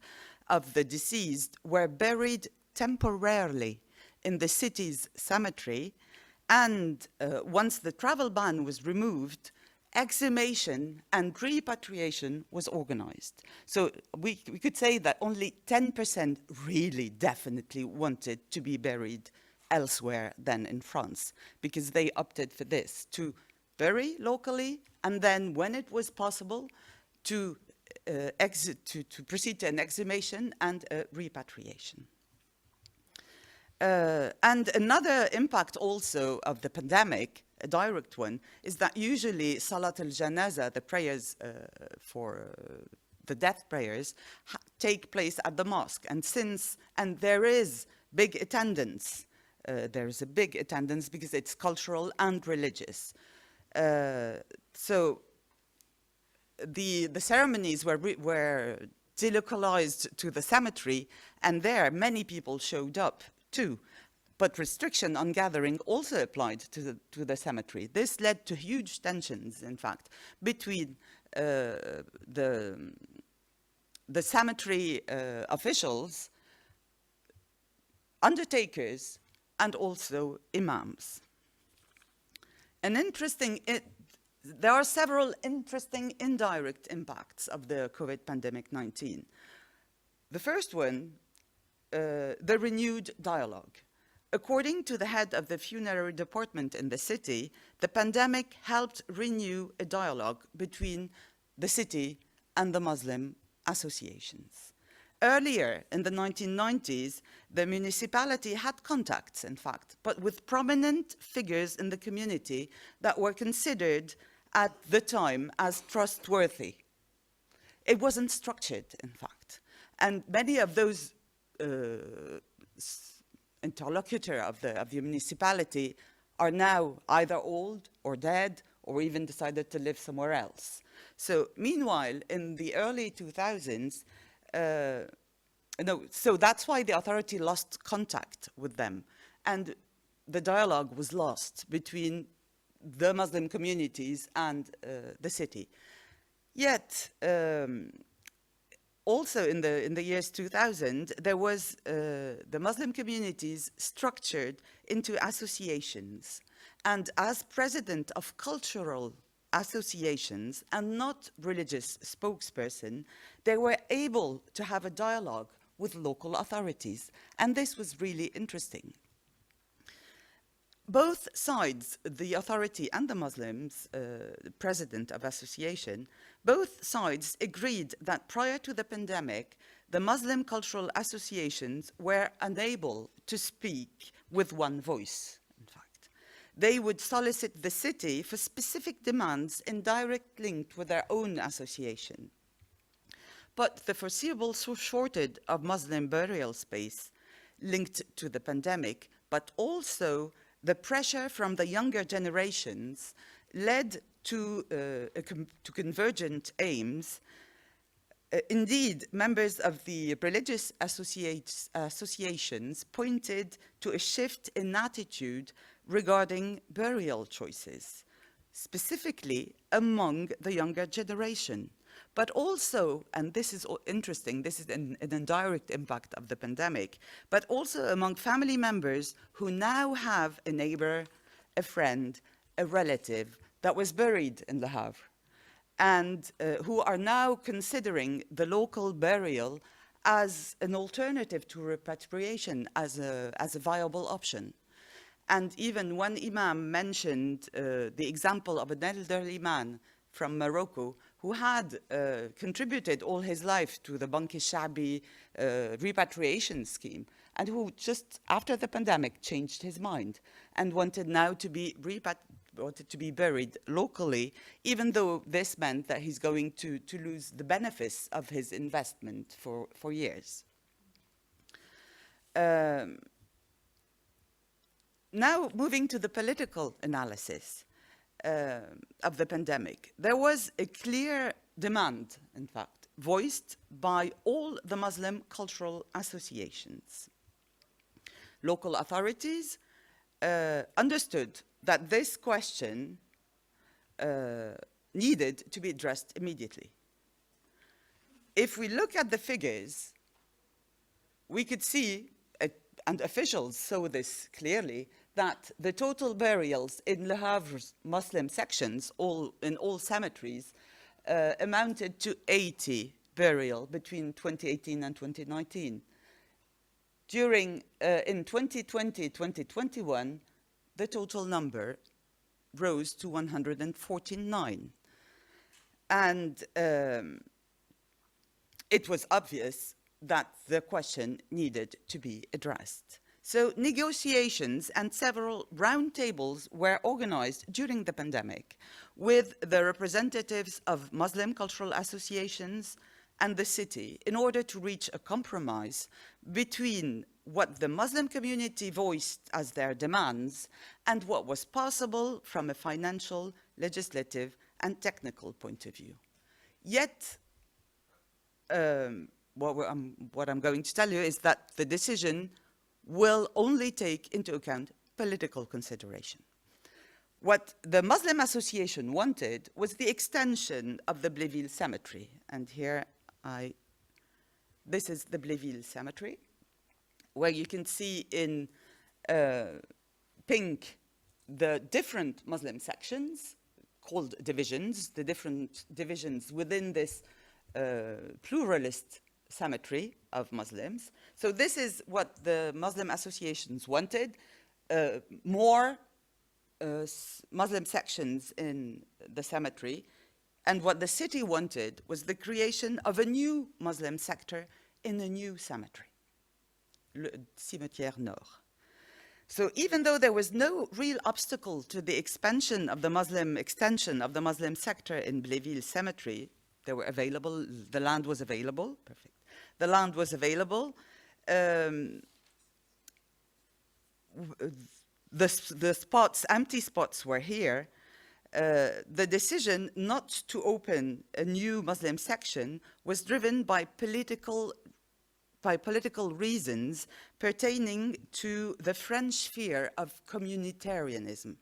of the deceased were buried temporarily in the city's cemetery. And once the travel ban was removed, exhumation and repatriation was organized. So we could say that only 10% really definitely wanted to be buried elsewhere than in France, because they opted for this, to bury locally, and then when it was possible, to proceed to an exhumation and a repatriation. And another impact also of the pandemic a direct one, is that usually Salat al-Janaza, the prayers for the death prayers, take place at the mosque. And there is big attendance. There's a big attendance because it's cultural and religious. So the ceremonies were delocalized to the cemetery, and there many people showed up too. But restriction on gathering also applied to the cemetery. This led to huge tensions, in fact, between the cemetery officials, undertakers, and also imams. There are several interesting indirect impacts of the COVID pandemic-19. The first one, the renewed dialogue. According to the head of the funerary department in the city, the pandemic helped renew a dialogue between the city and the Muslim associations. Earlier, in the 1990s, the municipality had contacts, in fact, but with prominent figures in the community that were considered at the time as trustworthy. It wasn't structured, in fact. And many of those interlocutors of the municipality are now either old or dead or even decided to live somewhere else. So meanwhile, in the early 2000s, so that's why the authority lost contact with them. And the dialogue was lost between the Muslim communities and the city. Yet, also in the years 2000, there was the Muslim communities structured into associations. And as president of cultural associations and not religious spokesperson, they were able to have a dialogue with local authorities. And this was really interesting. Both sides, the authority and the Muslims, the president of association, both sides agreed that prior to the pandemic, the Muslim cultural associations were unable to speak with one voice, in fact. They would solicit the city for specific demands in direct link with their own association. But the foreseeable shortage of Muslim burial space linked to the pandemic, but also the pressure from the younger generations led to convergent aims. Indeed, members of the religious associations pointed to a shift in attitude regarding burial choices, specifically among the younger generation. But also, and this is interesting, this is an indirect impact of the pandemic, but also among family members who now have a neighbor, a friend, a relative that was buried in Le Havre, and who are now considering the local burial as an alternative to repatriation, as a viable option. And even one imam mentioned the example of an elderly man from Morocco who had contributed all his life to the Bank al-Sha'bi repatriation scheme, and who just after the pandemic changed his mind and wanted now to be buried locally, even though this meant that he's going to lose the benefits of his investment for years. Now moving to the political analysis of the pandemic. There was a clear demand, in fact, voiced by all the Muslim cultural associations. Local authorities understood that this question needed to be addressed immediately. If we look at the figures, we could see, and officials saw this clearly, that the total burials in Le Havre's Muslim sections, in all cemeteries, amounted to 80 burial between 2018 and 2019. In 2020-2021, the total number rose to 149. And it was obvious that the question needed to be addressed. So negotiations and several roundtables were organized during the pandemic with the representatives of Muslim cultural associations and the city in order to reach a compromise between what the Muslim community voiced as their demands and what was possible from a financial, legislative, and technical point of view. Yet, what I'm going to tell you is that the decision will only take into account political consideration. What the Muslim Association wanted was the extension of the Bléville Cemetery. And here this is the Bléville Cemetery, where you can see in pink the different Muslim sections called divisions, the different divisions within this pluralist cemetery of Muslims. So this is what the Muslim associations wanted, more Muslim sections in the cemetery. And what the city wanted was the creation of a new Muslim sector in a new cemetery, le Cimetière Nord. So even though there was no real obstacle to the extension of the Muslim sector in Bléville Cemetery, they were available, the land was available, perfect. The land was available. The spots, empty spots were here. The decision not to open a new Muslim section was driven by political reasons pertaining to the French fear of communitarianism.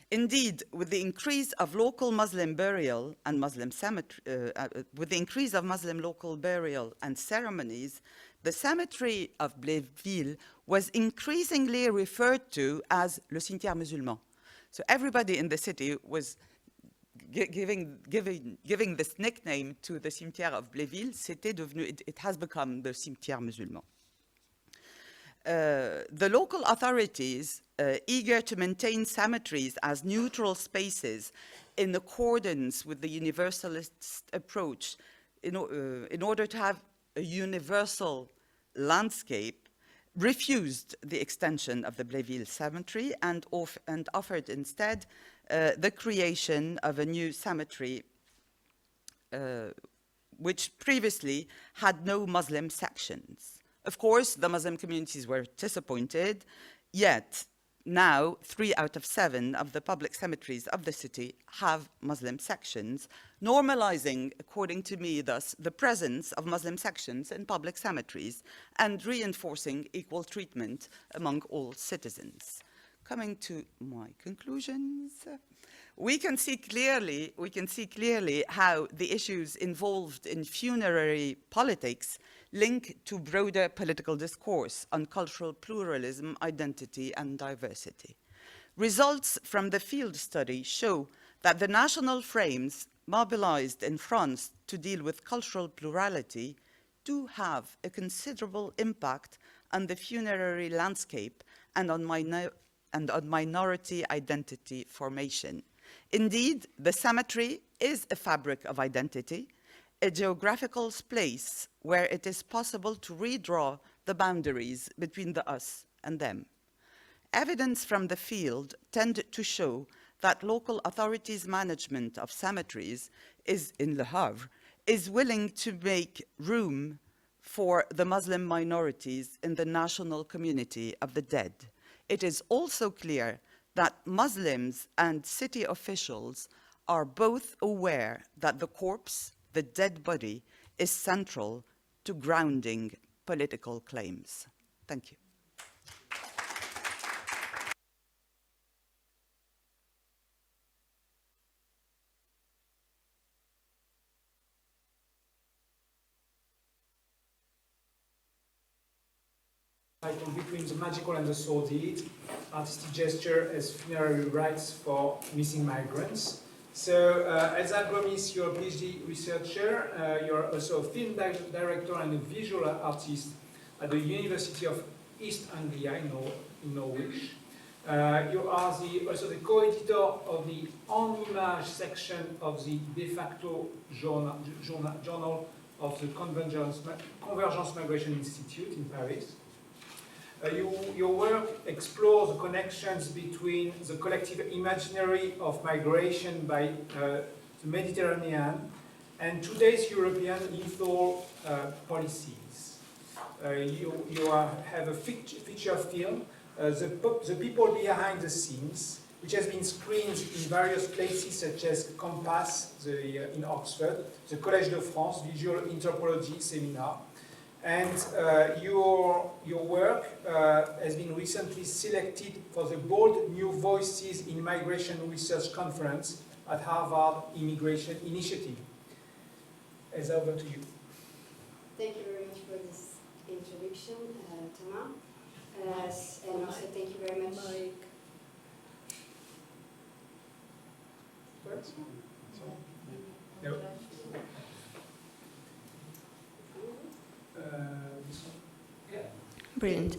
Indeed, with the increase of local Muslim burial and Muslim cemetery, with the increase of Muslim local burial and ceremonies, the cemetery of Bléville was increasingly referred to as le cimetière musulman. So everybody in the city was giving this nickname to the cimetière of Bléville. It has become the cimetière musulman. The local authorities, eager to maintain cemeteries as neutral spaces in accordance with the universalist approach, in order to have a universal landscape, refused the extension of the Bléville cemetery and offered instead the creation of a new cemetery which previously had no Muslim sections. Of course, the Muslim communities were disappointed, yet now 3 out of 7 of the public cemeteries of the city have Muslim sections, normalizing, according to me, thus, the presence of Muslim sections in public cemeteries and reinforcing equal treatment among all citizens. Coming to my conclusions, we can see clearly how the issues involved in funerary politics link to broader political discourse on cultural pluralism, identity, and diversity. Results from the field study show that the national frames mobilized in France to deal with cultural plurality do have a considerable impact on the funerary landscape and on minority identity formation. Indeed, the cemetery is a fabric of identity, a geographical place where it is possible to redraw the boundaries between the us and them. Evidence from the field tend to show that local authorities' management of cemeteries in Le Havre is willing to make room for the Muslim minorities in the national community of the dead. It is also clear that Muslims and city officials are both aware that the corpse, the dead body, is central to grounding political claims. Thank you. Between the magical and the sordid, artistic gesture as funerary rites for missing migrants. So, Elsa Gomis, you're a PhD researcher. You're also a film director and a visual artist at the University of East Anglia in Norwich. You are also the co-editor of the En Image section of the de facto journal of the Convergence Migration Institute in Paris. Your work explores the connections between the collective imaginary of migration by the Mediterranean and today's European lethal policies. You have a feature film, the people behind the scenes, which has been screened in various places such as Campus in Oxford, the Collège de France Visual Anthropology Seminar. And your work has been recently selected for the Bold New Voices in Migration Research Conference at Harvard Immigration Initiative. Elsa, over to you. Thank you very much for this introduction, Thomas. And also thank you very much. No. Brilliant.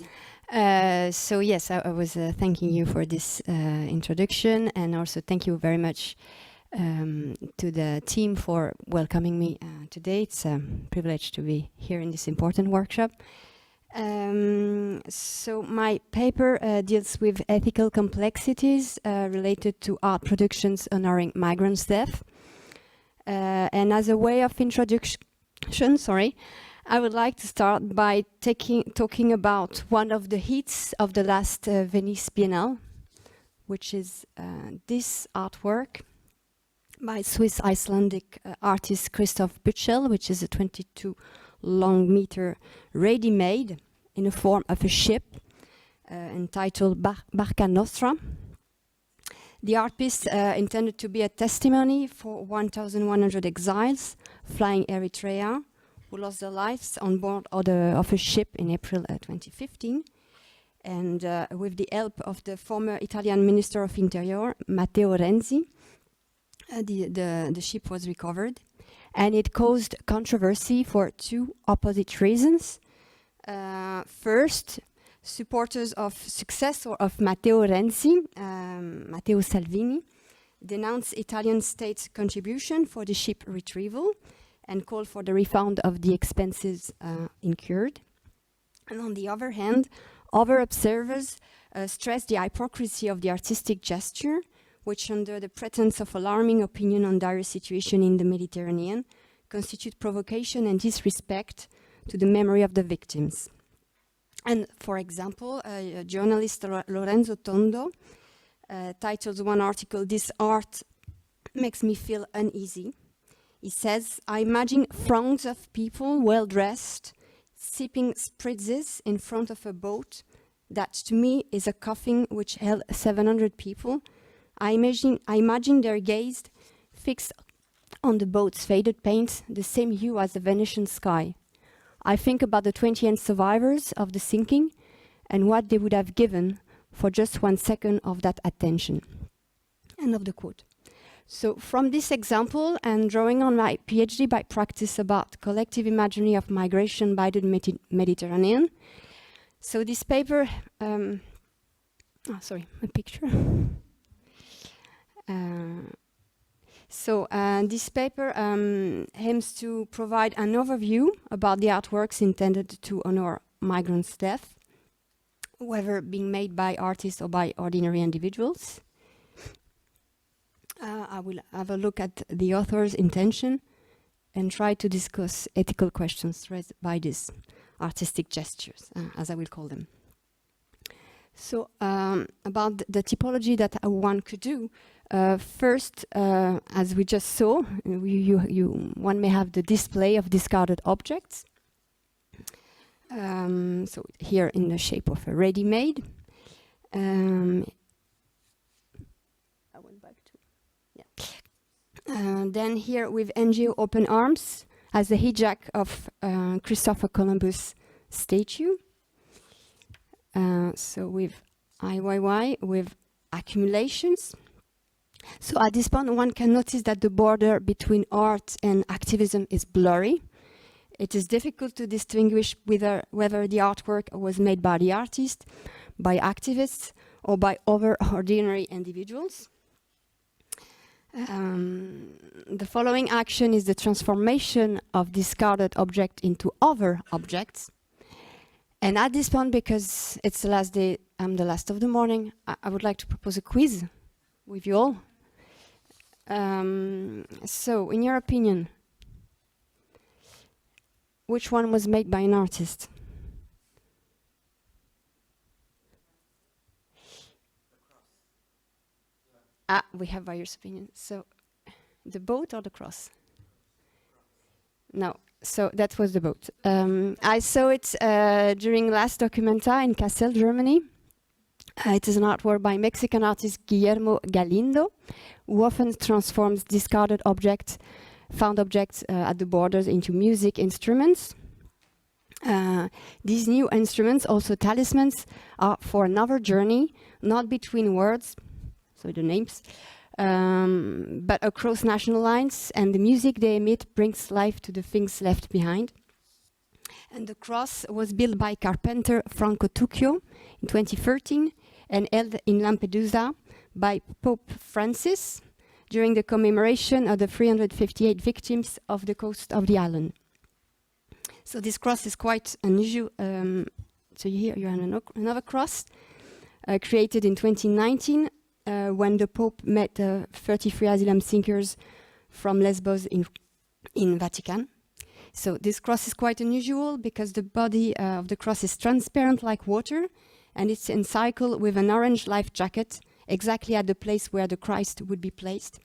So yes, I was thanking you for this introduction, and also thank you very much to the team for welcoming me today. It's a privilege to be here in this important workshop. So my paper deals with ethical complexities related to art productions honoring migrants' death. And as a way of introduction, I would like to start by talking about one of the hits of the last Venice Biennale, which is this artwork by Swiss-Icelandic artist Christoph Bütschel, which is a 22 long meter ready-made in the form of a ship entitled Barca Nostra. The art piece intended to be a testimony for 1,100 exiles flying Eritrea who lost their lives on board of a ship in April 2015. And with the help of the former Italian Minister of Interior, Matteo Renzi, the ship was recovered. And it caused controversy for two opposite reasons. First, supporters of successor of Matteo Renzi, Matteo Salvini, denounced Italian state's contribution for the ship retrieval and called for the refund of the expenses incurred. And on the other hand, other observers stressed the hypocrisy of the artistic gesture, which under the pretense of alarming opinion on dire situation in the Mediterranean, constitute provocation and disrespect to the memory of the victims. And for example, journalist Lorenzo Tondo titled one article, "This art makes me feel uneasy." He says, "I imagine throngs of people well-dressed, sipping spritzes in front of a boat that to me is a coffin which held 700 people. I imagine their gaze fixed on the boat's faded paint, the same hue as the Venetian sky. I think about the 28 survivors of the sinking and what they would have given for just 1 second of that attention." End of the quote. So from this example, and drawing on my PhD by practice about collective imaginary of migration by the Mediterranean, so this paper, a picture. This paper aims to provide an overview about the artworks intended to honor migrants' death, whether being made by artists or by ordinary individuals. I will have a look at the author's intention and try to discuss ethical questions raised by these artistic gestures, as I will call them. So about the typology that one could do, first, as we just saw, one may have the display of discarded objects. So here in the shape of a ready-made. Then here with NGO Open Arms as the hijack of Christopher Columbus statue. So with IYY, with accumulations. So at this point, one can notice that the border between art and activism is blurry. It is difficult to distinguish whether the artwork was made by the artist, by activists, or by other ordinary individuals. The following action is the transformation of discarded object into other objects. And at this point, because it's the last day, I'm the last of the morning, I would like to propose a quiz with you all. So, in your opinion, which one was made by an artist? We have various opinions. So, the boat or the cross? No. So that was the boat. I saw it during last Documenta in Kassel, Germany. It is an artwork by Mexican artist Guillermo Galindo, who often transforms discarded objects, found objects at the borders into music instruments. These new instruments, also talismans, are for another journey, not between words, so the names, but across national lines, and the music they emit brings life to the things left behind. And the cross was built by carpenter Franco Tuccio in 2013 and held in Lampedusa by Pope Francis during the commemoration of the 358 victims of the coast of the island. So this cross is quite unusual. So here you have another cross created in 2019 when the Pope met 33 asylum seekers from Lesbos in Vatican. So this cross is quite unusual because the body of the cross is transparent like water, and it's encircled with an orange life jacket exactly at the place where the Christ would be placed.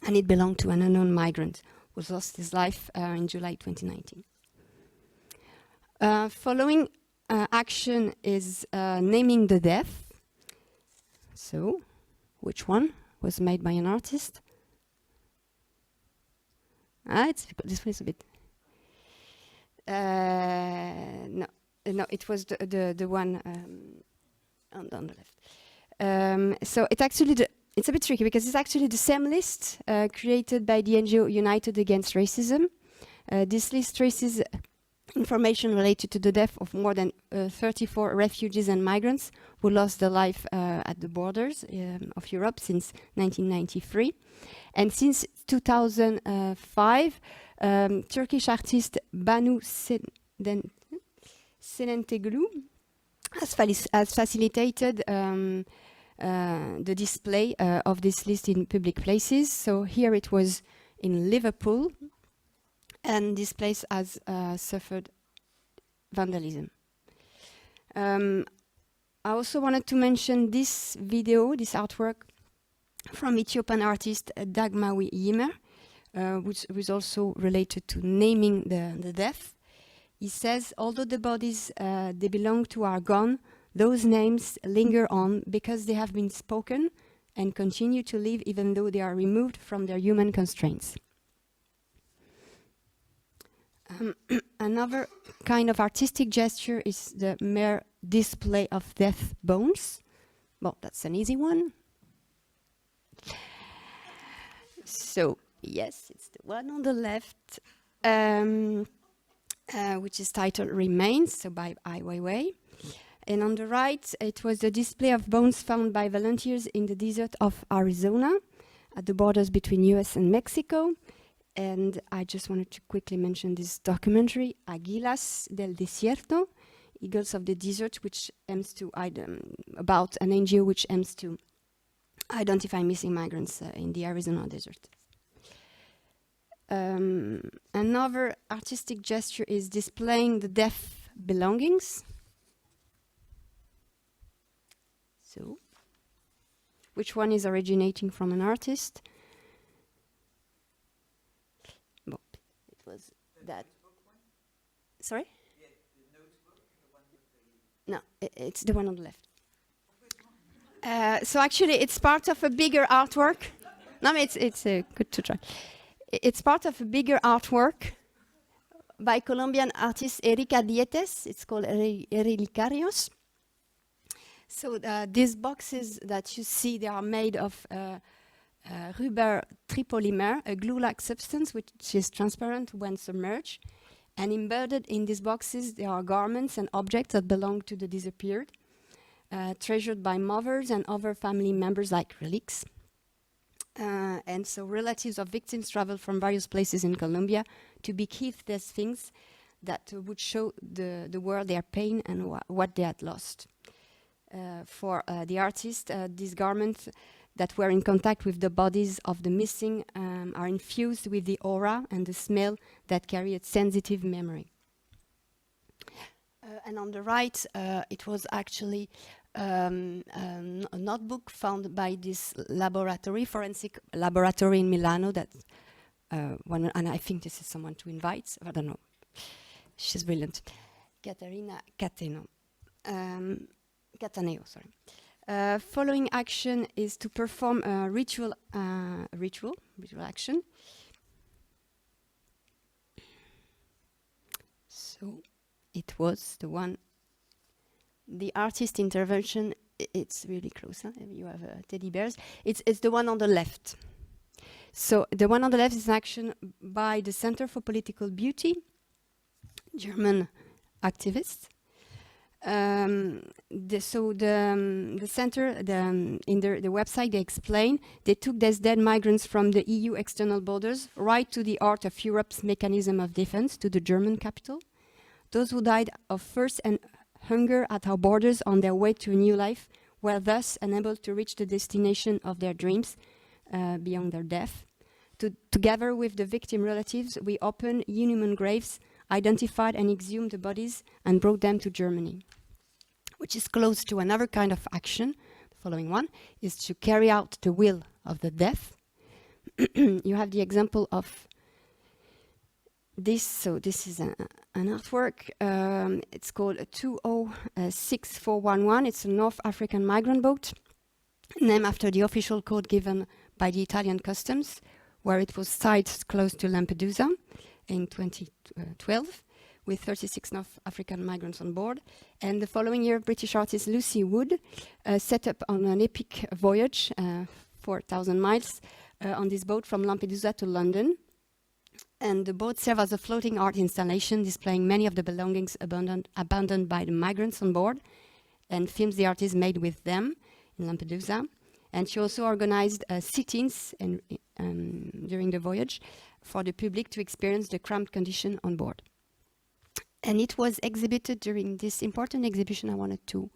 And it belonged to an unknown migrant who lost his life in July 2019. Following action is naming the death. So, which one was made by an artist? This one is a bit. No, it was the one on the left. So it's a bit tricky because it's actually the same list created by the NGO United Against Racism. This list traces information related to the death of more than 34 refugees and migrants who lost their life at the borders of Europe since 1993. And since 2005, Turkish artist Banu Senenteglu has facilitated the display of this list in public places. So here it was in Liverpool, and this place has suffered vandalism. I also wanted to mention this video, this artwork from Ethiopian artist Dagmawi Yimmer, which was also related to naming the death. He says, although the bodies they belong to are gone, those names linger on because they have been spoken and continue to live even though they are removed from their human constraints. Another kind of artistic gesture is the mere display of death bones. Well, that's an easy one. So, yes, it's the one on the left, which is titled Remains, so by Ai Weiwei. And on the right, it was the display of bones found by volunteers in the desert of Arizona, at the borders between US and Mexico. And I just wanted to quickly mention this documentary, Águilas del Desierto, Eagles of the Desert, which aims to about an NGO which aims to identify missing migrants in the Arizona desert. Another artistic gesture is displaying the deaf belongings. So, which one is originating from an artist? Well, it was that. Sorry? Yeah, the notebook, the one with the... No, it's the one on the left. So actually, it's part of a bigger artwork. No, it's good to try. It's part of a bigger artwork by Colombian artist Erika Dietes. It's called Relicarios. So these boxes that you see, they are made of rubber tripolymer, a glue-like substance which is transparent when submerged. And embedded in these boxes, there are garments and objects that belong to the disappeared, treasured by mothers and other family members like relics. And so relatives of victims travel from various places in Colombia to bequeath these things that would show the world their pain and what they had lost. For the artist, these garments that were in contact with the bodies of the missing are infused with the aura and the smell that carry a sensitive memory. And on the right, it was actually a notebook found by this forensic laboratory in Milano. That and I think this is someone to invite. I don't know. She's brilliant. Caterina Cateno. Cataneo, sorry. Following action is to perform a ritual action. So it was the artist intervention. It's really close. Huh? You have teddy bears. It's the one on the left. So the one on the left is an action by the Center for Political Beauty, German activists. The center, in the website, they explain they took these dead migrants from the EU external borders right to the heart of Europe's mechanism of defense, to the German capital. Those who died of thirst and hunger at our borders on their way to a new life were thus unable to reach the destination of their dreams beyond their death. Together with the victim relatives, we opened inhuman graves, identified and exhumed the bodies, and brought them to Germany, which is close to another kind of action. The following one is to carry out the will of the death. You have the example of this. So this is an artwork. It's called 206411. It's a North African migrant boat, named after the official code given by the Italian customs, where it was sighted close to Lampedusa in 2012, with 36 North African migrants on board. And the following year, British artist Lucy Wood set up on an epic voyage, 4,000 miles, on this boat from Lampedusa to London. And the boat served as a floating art installation displaying many of the belongings abandoned by the migrants on board, and films the artist made with them in Lampedusa. And she also organized sit-ins during the voyage for the public to experience the cramped condition on board. And it was exhibited during this important exhibition I wanted to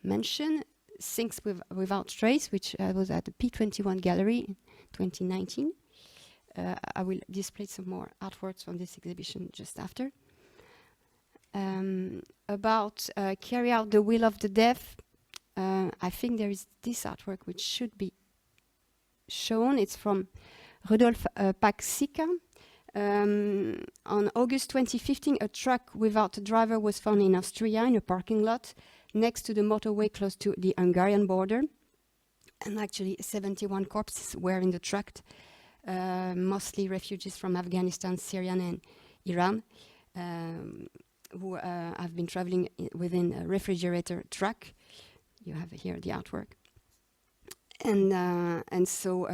mention, Things Without Trace, which was at the P21 Gallery in 2019. I will display some more artworks from this exhibition just after. About carry out the will of the deaf, I think there is this artwork which should be shown. It's from Rudolf Paksica. On August 2015, a truck without a driver was found in Austria in a parking lot next to the motorway close to the Hungarian border. And actually 71 corpses were in the truck, mostly refugees from Afghanistan, Syria and Iran, who have been traveling within a refrigerator truck. You have here the artwork. And so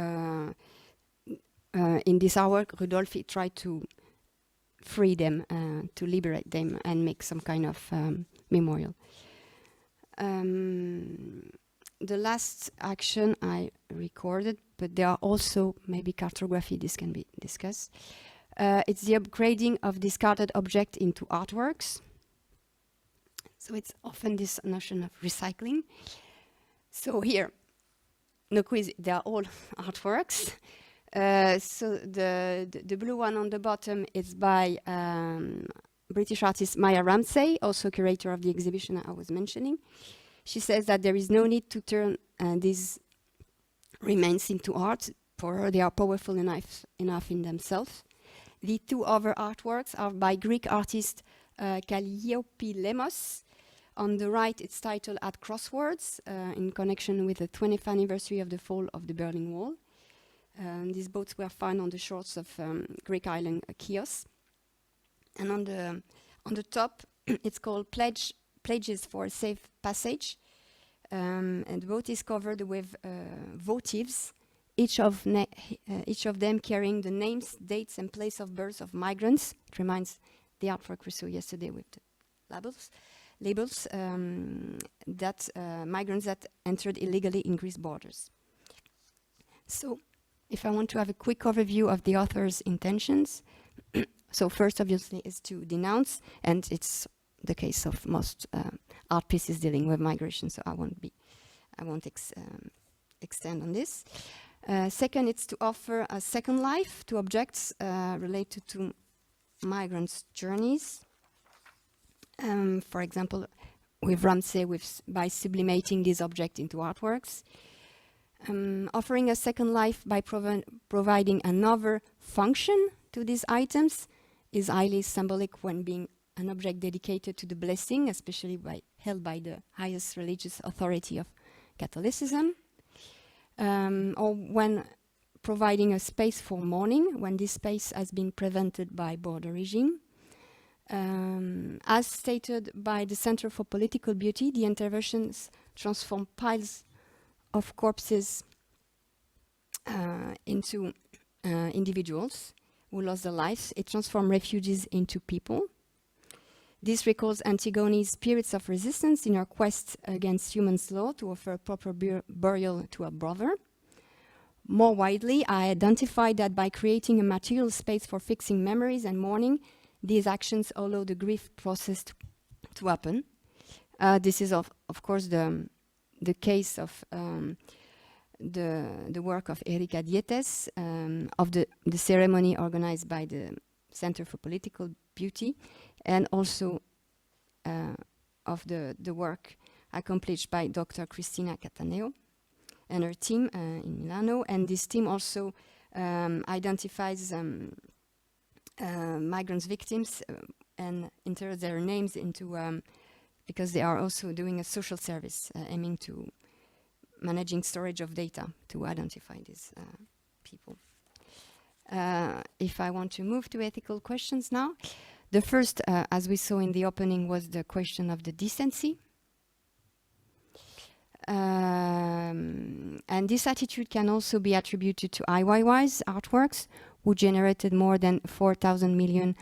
in this artwork, Rudolf tried to free them, to liberate them and make some kind of memorial. The last action I recorded, but there are also maybe cartography, this can be discussed. It's the upgrading of discarded objects into artworks. So it's often this notion of recycling. So here, no quiz, they are all artworks. So the blue one on the bottom is by British artist Maya Ramsey, also curator of the exhibition I was mentioning. She says that there is no need to turn these remains into art. For her, they are powerful enough in themselves. The two other artworks are by Greek artist Calliope Lemos. On the right, it's titled At Crossroads, in connection with the 20th anniversary of the fall of the Berlin Wall. These boats were found on the shores of Greek island Chios. And on the top, it's called Pledges for a Safe Passage. And the boat is covered with votives, each of them carrying the names, dates, and place of birth of migrants. It reminds the artwork we saw yesterday with the labels that migrants that entered illegally in Greece borders. So, if I want to have a quick overview of the author's intentions, So first, obviously, is to denounce, and it's the case of most art pieces dealing with migration. So I won't extend on this. Second, it's to offer a second life to objects related to migrants' journeys. For example, with Ramsey, by sublimating these objects into artworks. Offering a second life by providing another function to these items is highly symbolic when being an object dedicated to the blessing, especially held by the highest religious authority of Catholicism. Or when providing a space for mourning, when this space has been prevented by border regime. As stated by the Center for Political Beauty, the interventions transform piles of corpses into individuals who lost their lives. It transforms refugees into people. This recalls Antigone's spirits of resistance in her quest against human law to offer proper burial to a brother. More widely, I identified that by creating a material space for fixing memories and mourning, these actions allow the grief process to happen. This is, of course, the case of the work of Erika Dietes, of the ceremony organized by the Center for Political Beauty, and also of the work accomplished by Dr. Cristina Cataneo and her team in Milano. And this team also identifies migrants victims and enters their names into, because they are also doing a social service aiming to managing storage of data to identify these people. If I want to move to ethical questions now, the first, as we saw in the opening, was the question of the decency. And this attitude can also be attributed to IYY's artworks, who generated more than $4,000 million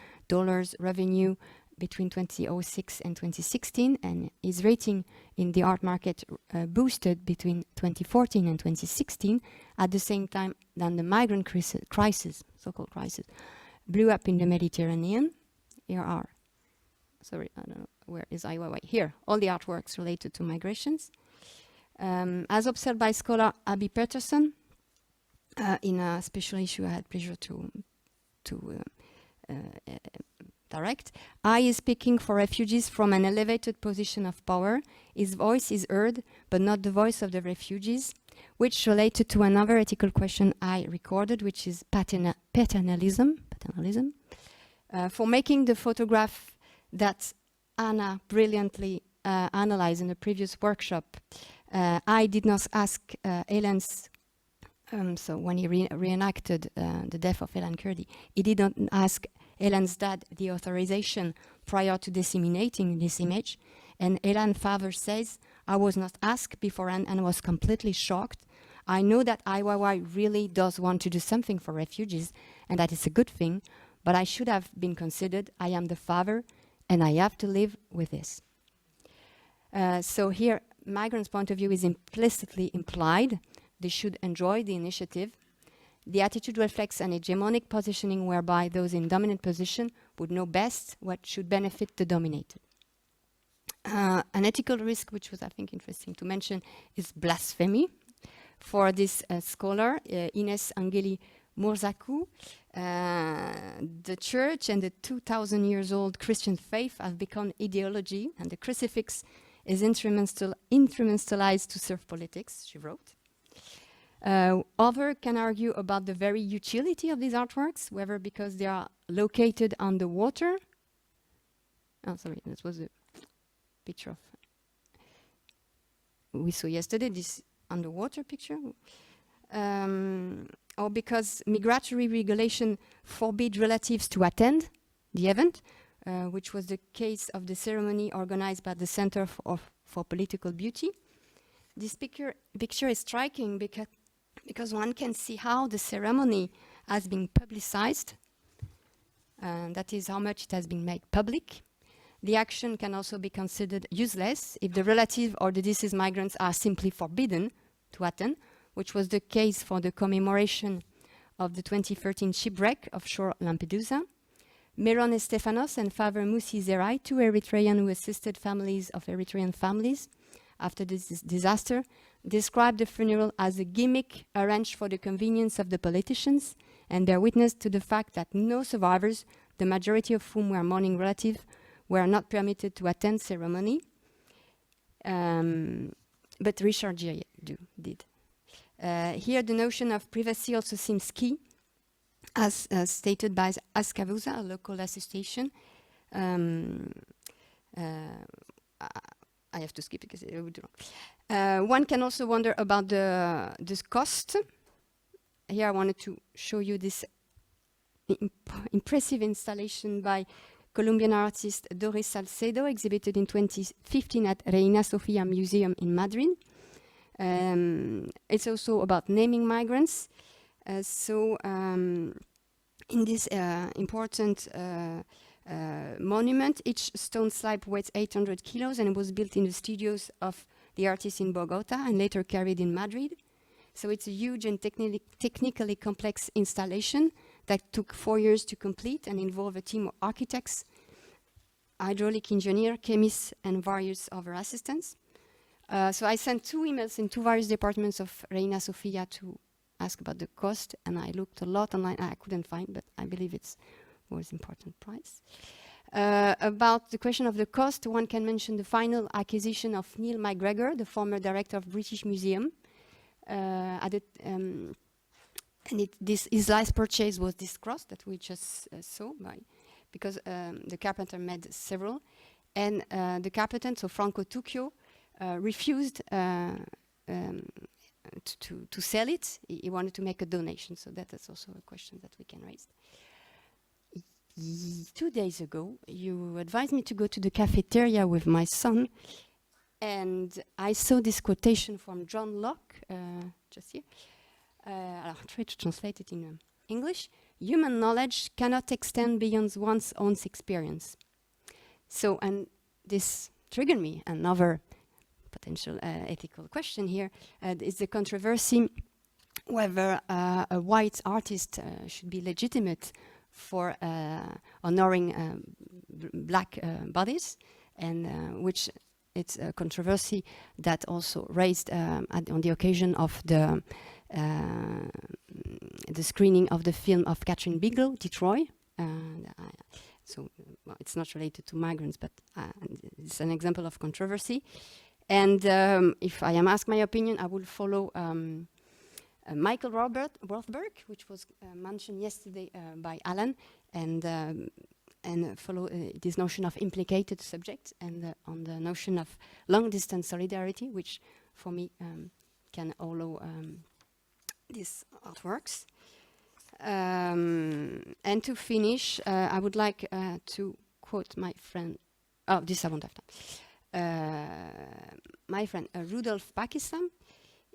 revenue between 2006 and 2016, and his rating in the art market boosted between 2014 and 2016, at the same time that the migrant crisis, so-called crisis, blew up in the Mediterranean. Here are, sorry, I don't know, where is IYY? Here, all the artworks related to migrations. As observed by scholar Abby Peterson, in a special issue I had pleasure to direct, I is speaking for refugees from an elevated position of power. His voice is heard, but not the voice of the refugees, which related to another ethical question I recorded, which is paternalism. For making the photograph that Anna brilliantly analyzed in the previous workshop, I did not ask Helen's, so when he reenacted the death of Helen Kurdi, he did not ask Helen's dad the authorization prior to disseminating this image. And Helen's father says, I was not asked beforehand and was completely shocked. I know that IYY really does want to do something for refugees, and that is a good thing, but I should have been considered. I am the father, and I have to live with this. So here, migrants' point of view is implicitly implied. They should enjoy the initiative. The attitude reflects an hegemonic positioning whereby those in dominant position would know best what should benefit the dominated. An ethical risk, which was, I think, interesting to mention, is blasphemy. For this scholar, Ines Angeli Murzaku, the church and the 2,000 years old Christian faith have become ideology, and the crucifix is instrumentalized to serve politics, she wrote. Others can argue about the very utility of these artworks, whether because they are located on the water. Oh, sorry, this was a picture of we saw yesterday, this underwater picture. Or because migratory regulation forbid relatives to attend the event, which was the case of the ceremony organized by the Center for Political Beauty. This picture is striking because one can see how the ceremony has been publicized, that is how much it has been made public. The action can also be considered useless if the relative or the deceased migrants are simply forbidden to attend, which was the case for the commemoration of the 2013 shipwreck offshore Lampedusa. Meron Estefanos and Father Moussi Zerai, two Eritrean who assisted families of Eritrean families after this disaster, described the funeral as a gimmick arranged for the convenience of the politicians, and bear witness to the fact that no survivors, the majority of whom were mourning relatives, were not permitted to attend ceremony. But Richard J. did. Here the notion of privacy also seems key, as stated by Askavusa, a local association. I have to skip because it would be wrong. One can also wonder about the cost. Here I wanted to show you this impressive installation by Colombian artist Doris Salcedo, exhibited in 2015 at Reina Sofia Museum in Madrid. It's also about naming migrants. In this important monument, each stone slab weighs 800 kilos and was built in the studios of the artist in Bogota and later carried in Madrid. So it's a huge and technically complex installation that took 4 years to complete and involved a team of architects, hydraulic engineer, chemists, and various other assistants. So I sent 2 emails in 2 various departments of Reina Sofia to ask about the cost, and I looked a lot online. I couldn't find, but I believe it's was important price. About the question of the cost, one can mention the final acquisition of Neil McGregor, the former director of British Museum. His last purchase was this cross that we just saw, because the carpenter made several, and the carpenter, so Franco Tuccio, refused to sell it. He wanted to make a donation, so that is also a question that we can raise. 2 days ago, you advised me to go to the cafeteria with my son, and I saw this quotation from John Locke, just here. I'll try to translate it in English. Human knowledge cannot extend beyond one's own experience. So, and this triggered me. Another potential ethical question here is the controversy whether a white artist should be legitimate for honoring black bodies, and which it's a controversy that also raised on the occasion of the screening of the film of Catherine Bigelow, Detroit. So well, it's not related to migrants, but it's an example of controversy. And if I am asked my opinion, I will follow Michael Rothberg, which was mentioned yesterday by Alan, and follow this notion of implicated subjects, and on the notion of long-distance solidarity, which for me can allow these artworks. And to finish, I would like to quote my friend. Oh, this I won't have time. My friend Rudolf Pakistan.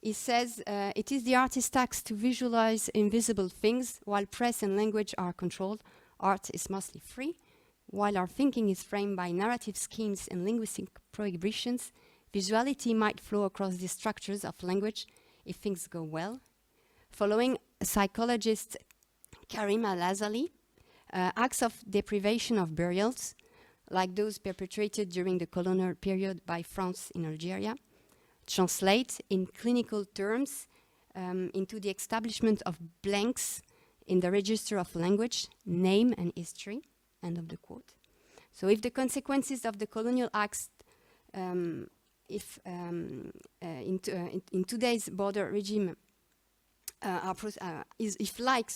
He says, it is the artist's task to visualize invisible things. While press and language are controlled, art is mostly free. While our thinking is framed by narrative schemes and linguistic prohibitions, visuality might flow across the structures of language if things go well. Following psychologist Karim Al-Azali, acts of deprivation of burials, like those perpetrated during the colonial period by France in Algeria, translate in clinical terms into the establishment of blanks in the register of language, name, and history. End of the quote. So if the consequences of the colonial acts, if today's border regime if like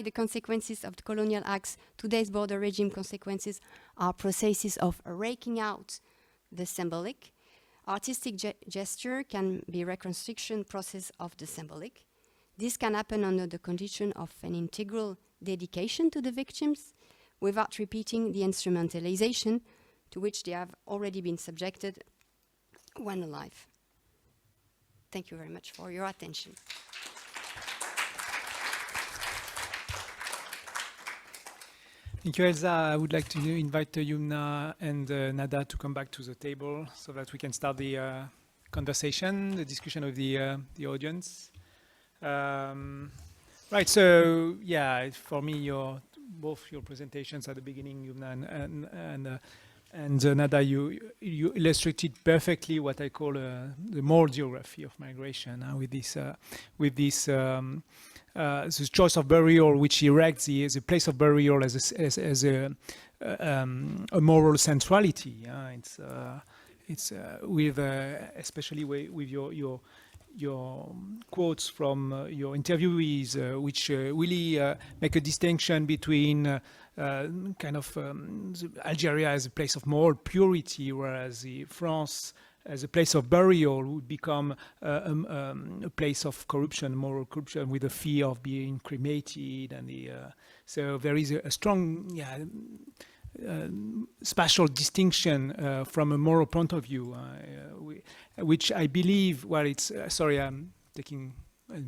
the consequences of the colonial acts, today's border regime consequences are processes of raking out the symbolic. Artistic gesture can be reconstruction process of the symbolic. This can happen under the condition of an integral dedication to the victims without repeating the instrumentalization to which they have already been subjected when alive. Thank you very much for your attention. Thank you, Elsa. I would like to invite Yumna and Nada to come back to the table so that we can start the conversation, the discussion of the audience. Right, so yeah, for me, your both your presentations at the beginning, Yumna and Nada, you illustrated perfectly what I call the moral geography of migration with this choice of burial, which erects the place of burial as a moral centrality. It's with especially with your quotes from your interviewees, which really make a distinction between Algeria as a place of moral purity, whereas France as a place of burial would become a place of corruption, moral corruption, with the fear of being cremated, and so there is a strong spatial distinction from a moral point of view, which I believe, it's sorry, I'm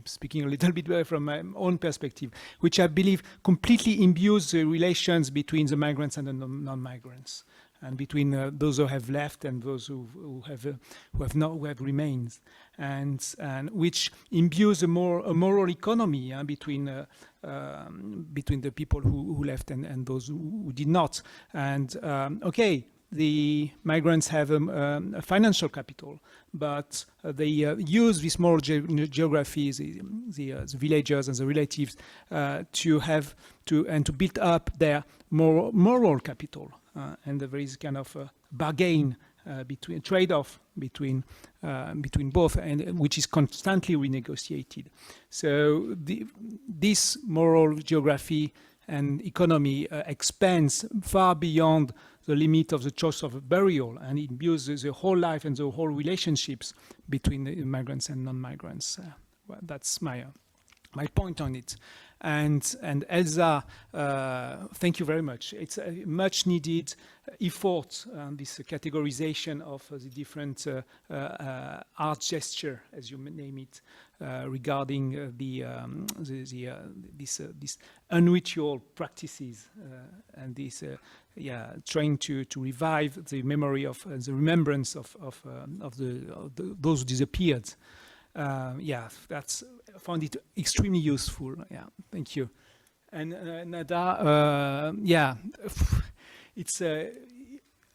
speaking a little bit from my own perspective, which I believe completely imbues the relations between the migrants and the non-migrants, and between those who have left and those who have remained, and which imbues a moral economy between the people who left and those who did not. And the migrants have a financial capital, but they use this moral geography, the villagers and the relatives, to build up their moral capital. And there is kind of a bargain between trade-off between both, and which is constantly renegotiated. So this moral geography and economy expands far beyond the limit of the choice of burial, and it imbues the whole life and the whole relationships between the migrants and non-migrants. That's my point on it. And Elsa, thank you very much. It's a much needed effort, this categorization of the different art gesture, as you name it, regarding this unritual practices and this trying to revive the memory of the remembrance of those who disappeared. That's I found it extremely useful. Yeah, thank you. And Nada, it's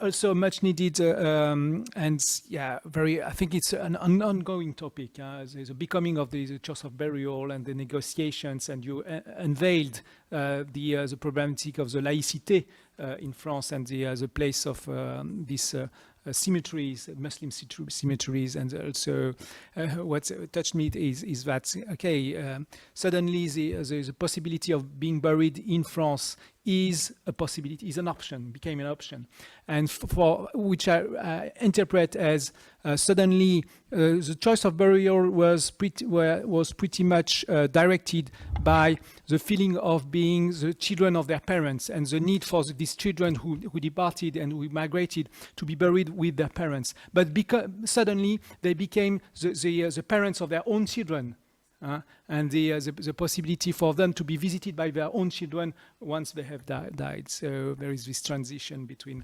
also much needed, and I think it's an ongoing topic. There's a becoming of the choice of burial and the negotiations, and you unveiled the problematic of the laïcité in France, and the place of this cemeteries, Muslim cemeteries, and also what touched me is that suddenly the possibility of being buried in France is a possibility, is an option, became an option, and for which I interpret as suddenly the choice of burial was pretty much directed by the feeling of being the children of their parents, and the need for these children who departed and who migrated to be buried with their parents. But suddenly they became the parents of their own children. And the possibility for them to be visited by their own children once they have died. So there is this transition between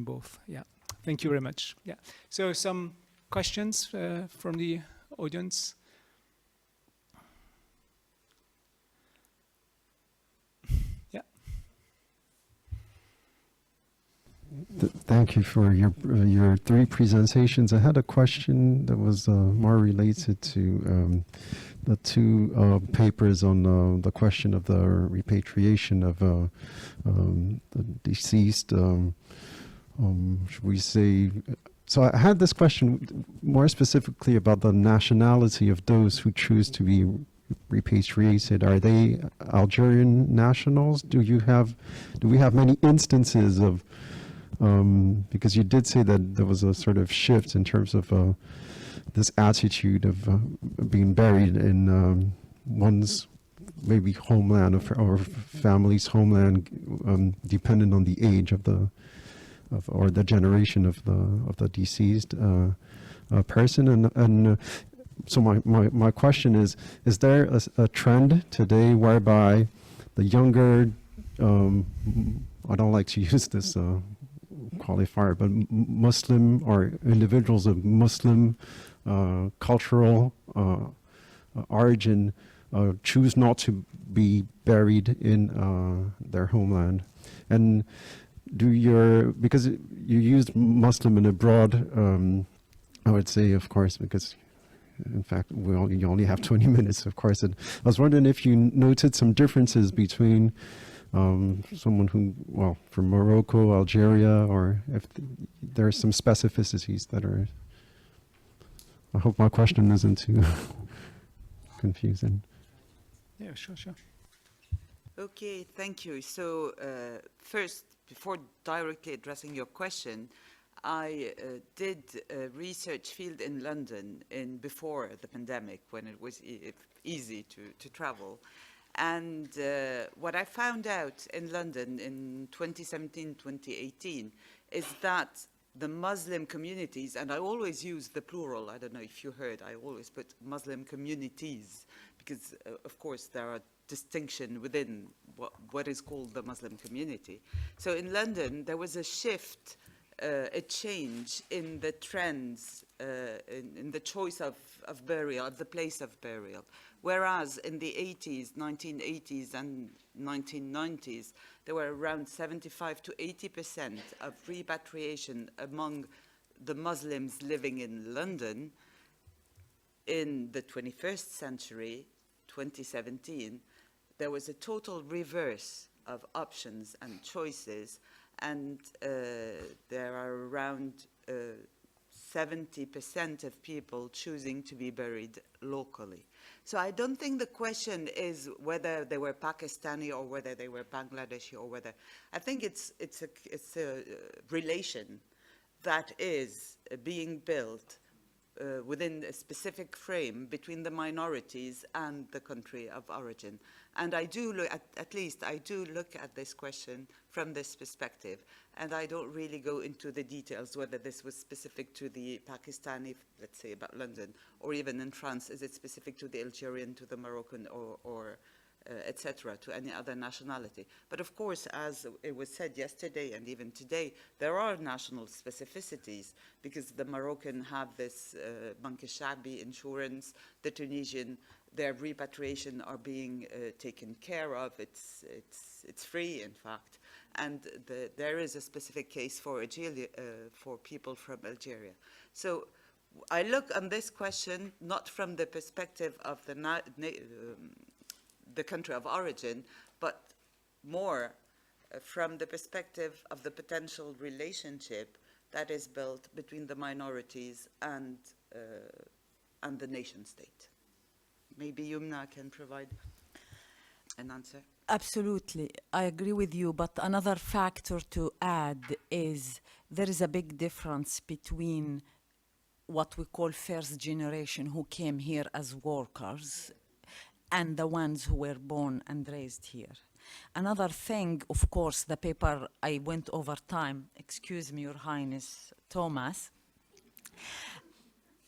both. Yeah, thank you very much. Yeah. So some questions from the audience. Yeah. Thank you for your three presentations. I had a question that was more related to the two papers on the question of the repatriation of the deceased. Should we say? So I had this question more specifically about the nationality of those who choose to be repatriated. Are they Algerian nationals? Do we have many instances of? Because you did say that there was a sort of shift in terms of this attitude of being buried in one's maybe homeland or family's homeland, dependent on the age of or the generation of the deceased person. And so my question is there a trend today whereby the younger, I don't like to use this qualifier, but Muslim or individuals of Muslim cultural origin choose not to be buried in their homeland. And because you used Muslim in a broad, I would say, of course, because in fact, you only have 20 minutes, of course. And I was wondering if you noted some differences between someone who, well, from Morocco, Algeria, or if there are some specificities that are... I hope my question isn't too confusing. Yeah, sure. Okay, thank you. So first, before directly addressing your question, I did a research field in London before the pandemic, when it was easy to travel. And what I found out in London in 2017, 2018, is that the Muslim communities, and I always use the plural, I don't know if you heard, I always put Muslim communities, because of course there are distinction within what is called the Muslim community. So in London, there was a shift, a change in the trends, in the choice of burial, of the place of burial. Whereas in the 80s, 1980s and 1990s, there were around 75 to 80% of repatriation among the Muslims living in London. In the 21st century, 2017, there was a total reverse of options and choices, and there are around 70% of people choosing to be buried locally. So I don't think the question is whether they were Pakistani or whether they were Bangladeshi or whether... I think it's a relation that is being built within a specific frame between the minorities and the country of origin. And I do look, at least I do look at this question from this perspective, and I don't really go into the details whether this was specific to the Pakistani, let's say about London, or even in France, is it specific to the Algerian, to the Moroccan, or etc., to any other nationality. But of course, as it was said yesterday and even today, there are national specificities, because the Moroccan have this Bank al-Shabi insurance, the Tunisian, their repatriation are being taken care of. It's free, in fact. And there is a specific case for Algeria, for people from Algeria. So I look on this question not from the perspective of the country of origin, but more from the perspective of the potential relationship that is built between the minorities and the nation state. Maybe Yumna can provide an answer. Absolutely, I agree with you, but another factor to add is there is a big difference between what we call first generation who came here as workers and the ones who were born and raised here. Another thing, of course, the paper I went over time, excuse me, Your Highness, Thomas.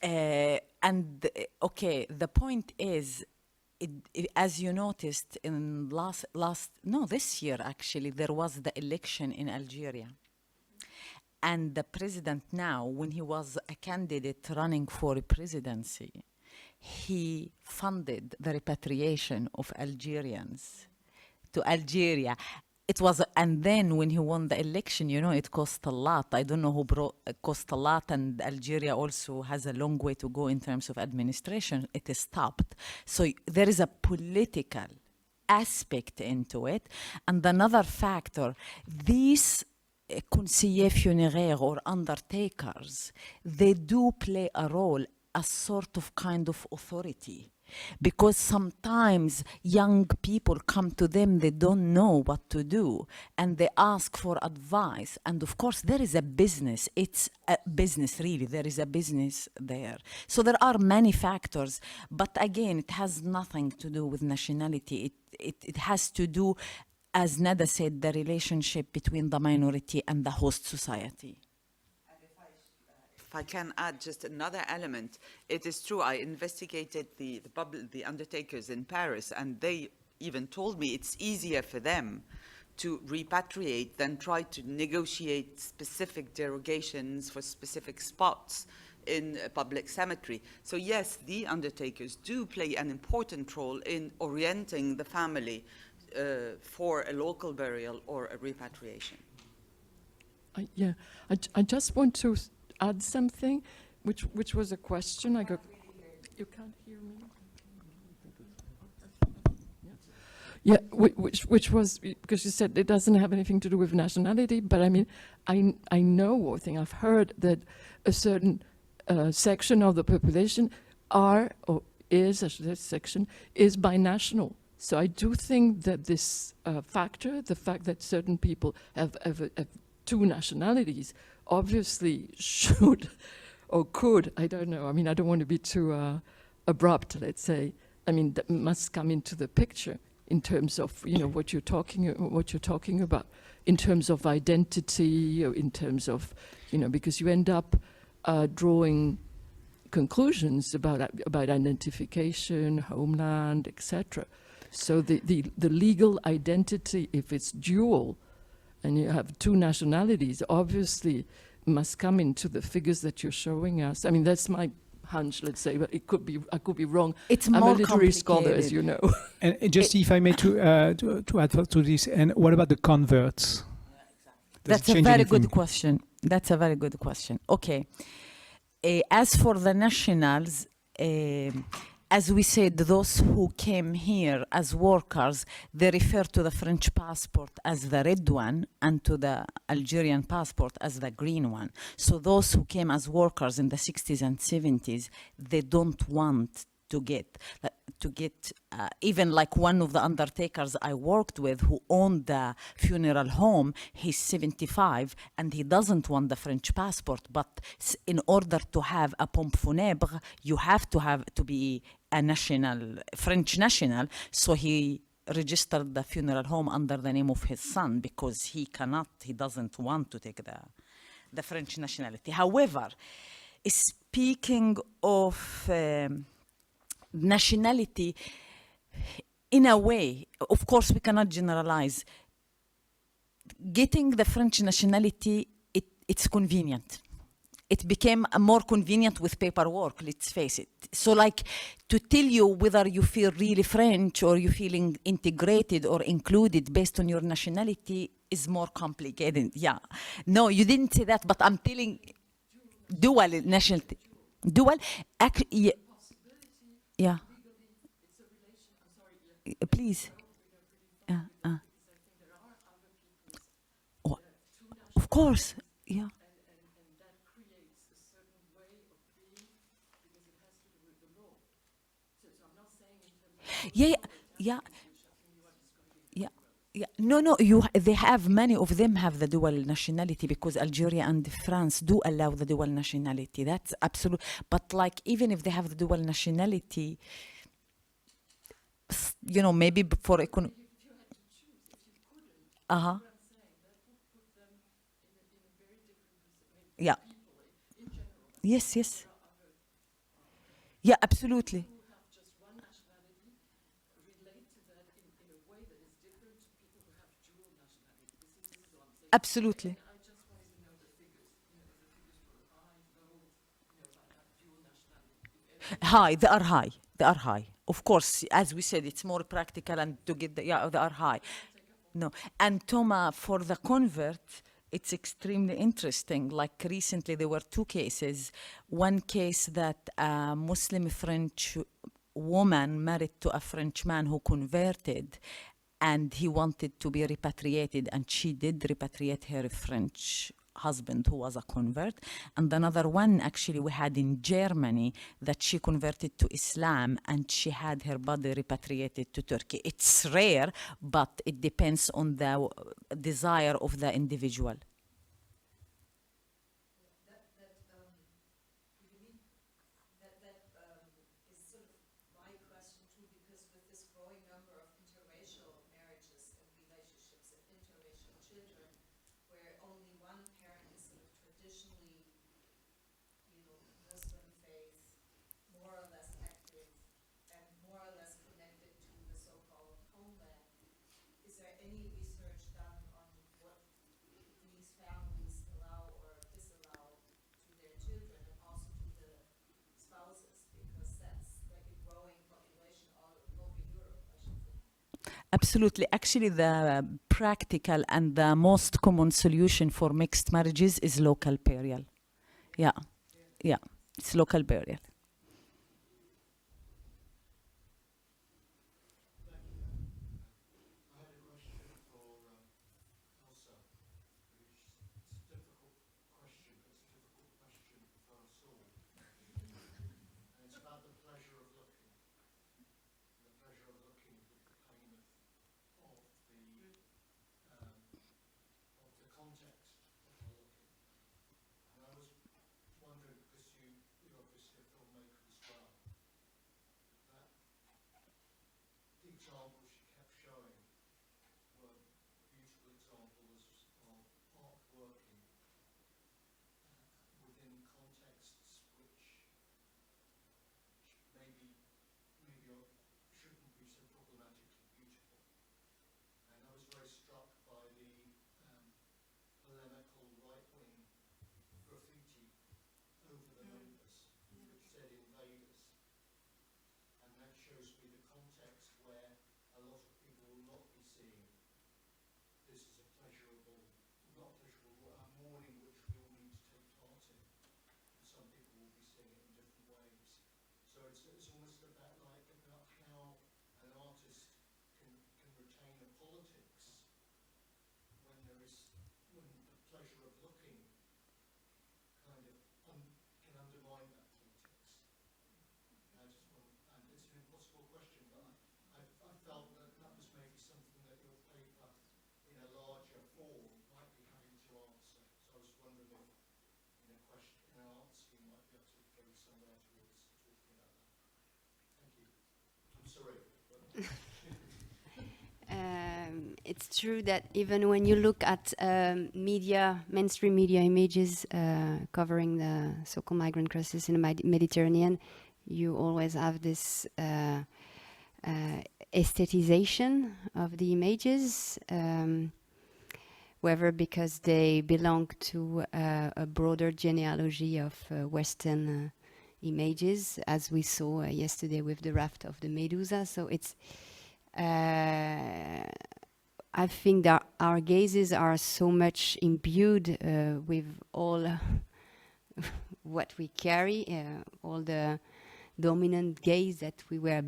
Okay, the point is, as you noticed in this year actually, there was the election in Algeria. And the president now, when he was a candidate running for presidency, he funded the repatriation of Algerians to Algeria. It was, and then when he won the election, you know, it cost a lot. I don't know who brought, it cost a lot, and Algeria also has a long way to go in terms of administration. It is stopped. So there is a political aspect into it. And another factor, these conseillers funéraires or undertakers, they do play a role as sort of kind of authority. Because sometimes young people come to them, they don't know what to do, and they ask for advice. And of course, there is a business. It's a business, really. There is a business there. So there are many factors, but again, it has nothing to do with nationality. It has to do, as Nada said, the relationship between the minority and the host society. If I can add just another element, it is true, I investigated the undertakers in Paris, and they even told me it's easier for them to repatriate than try to negotiate specific derogations for specific spots, in a public cemetery. So yes, the undertakers do play an important role in orienting the family for a local burial or a repatriation. I just want to add something, which was a question. I got. You can't hear me. Yeah, which was because you said it doesn't have anything to do with nationality, but I mean, I know, or I've heard that a certain section of the population are or is, I should say, section is binational. So I do think that this factor, the fact that certain people have two nationalities, obviously should or could, I don't know. I mean, I don't want to be too abrupt, let's say. I mean, that must come into the picture in terms of, you know, what you're talking about, in terms of identity, or in terms of, you know, because you end up drawing conclusions about identification, homeland, etc. So the legal identity, if it's dual, and you have two nationalities, obviously must come into the figures that you're showing us. I mean, that's my hunch, let's say, but I could be wrong. It's I'm more a literary scholar, as you know. And just if I may to add to this, and what about the converts? That's a very good question. That's a very good question. Okay. As for the nationals, as we said, those who came here as workers, they refer to the French passport as the red one and to the Algerian passport as the green one. So those who came as workers in the 60s and 70s, they don't want to get even like one of the undertakers I worked with who owned the funeral home, he's 75 and he doesn't want the French passport, but in order to have a pompe funèbre, you have to be a French national, so he registered the funeral home under the name of his son because he doesn't want to take the French nationality. However, speaking of nationality, in a way, of course, we cannot generalize. Getting the French nationality, it's convenient. It became more convenient with paperwork, let's face it. So like to tell you whether you feel really French or you're feeling integrated or included based on your nationality is more complicated. Yeah. No, you didn't say that, but I'm telling dual nationality. Dual, actually, yeah. Please. Oh, of course, yeah. Yeah. No. They have, many of them have the dual nationality because Algeria and France do allow the dual nationality. That's absolute. But like, even if they have the dual nationality, you know, maybe for economic. Yeah. Yes. Yeah, absolutely. Absolutely. They are high. Of course, as we said, it's more practical and to get they are high. No, and Toma, for the convert, it's extremely interesting. Like recently, there were two cases. One case that a Muslim French woman married to a French man who converted, and he wanted to be repatriated, and she did repatriate her French husband who was a convert. And another one actually we had in Germany that she converted to Islam and she had her body repatriated to Turkey. It's rare, but it depends on the desire of the individual. Absolutely. Actually, the practical and the most common solution for mixed marriages is local burial. Yeah, yeah, it's local burial. I had a question for Elsa, which is a difficult question, but it's a difficult question for us all. And it's about the pleasure of looking. The pleasure of looking with the pain of the context of the looking. And I was wondering, because you're obviously a filmmaker as well, that the examples you kept showing were beautiful examples of art working within contexts which maybe shouldn't be so problematically beautiful. And I was very struck by the polemical right-wing graffiti over the numbers, which said invaders. And that shows me the context where a lot of people will not be seeing this as a pleasurable, not pleasurable, a mourning which we all need to take part in. And some people will be seeing it in different ways. So it's almost about how an artist can retain a politics when the pleasure of looking kind of can undermine that politics. And it's an impossible question, but I felt that was maybe something that your paper, in a larger form, might be having to answer. So I was wondering if, in an answer, you might be able to go somewhere towards talking about that. Thank you. I'm sorry. It's true that even when you look at mainstream media images covering the so-called migrant crisis in the Mediterranean, you always have this aesthetization of the images, whether because they belong to a broader genealogy of Western images, as we saw yesterday with the raft of the Medusa. So it's I think that our gazes are so much imbued with all what we carry, all the dominant gaze that we were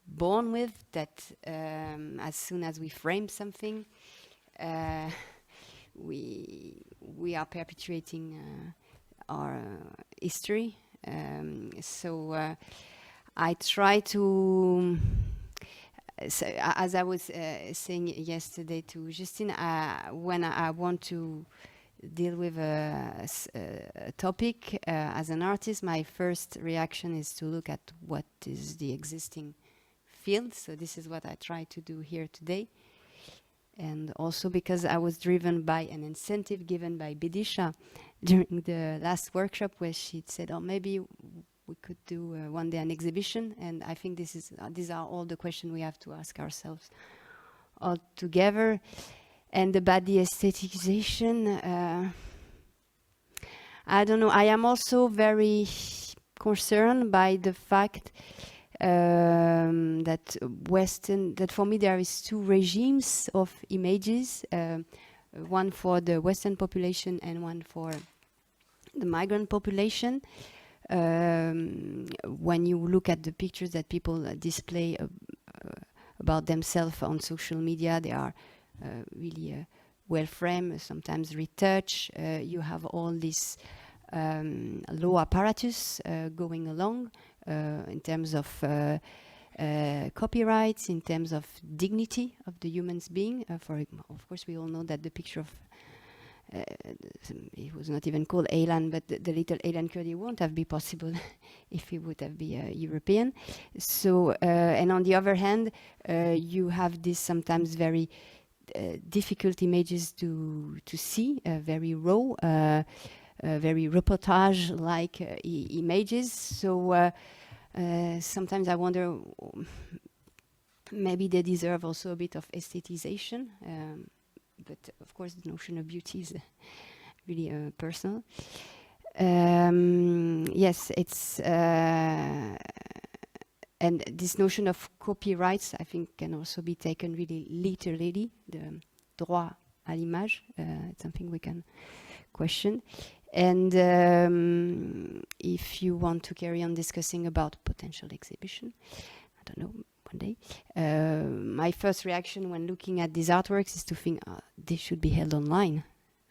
born with, that as soon as we frame something, we are perpetuating our history. So I try to... So, as I was saying yesterday to Justine, when I want to deal with a topic as an artist, my first reaction is to look at what is the existing field. So this is what I try to do here today. And also because I was driven by an incentive given by Bidisha during the last workshop, where she said, oh, maybe we could do one day an exhibition. And I think these are all the questions we have to ask ourselves all together. And about the aestheticization, I don't know. I am also very concerned by the fact that for me there is two regimes of images, one for the Western population and one for the migrant population. When you look at the pictures that people display about themselves on social media, they are really well framed, sometimes retouched. You have all this law apparatus going along in terms of copyrights, in terms of dignity of the human's being. Of course, we all know that the picture of it was not even called Elan, but the little Elan Kurdi won't have been possible if he would have been European. So, and on the other hand, you have this sometimes very difficult images to see, very raw, very reportage-like images. So sometimes I wonder, maybe they deserve also a bit of aesthetization. But of course, the notion of beauty is really personal. Yes, it's And this notion of copyrights, I think, can also be taken really literally. The droit à l'image, it's something we can question. And if you want to carry on discussing about potential exhibition, I don't know, one day, my first reaction when looking at these artworks is to think, they should be held online.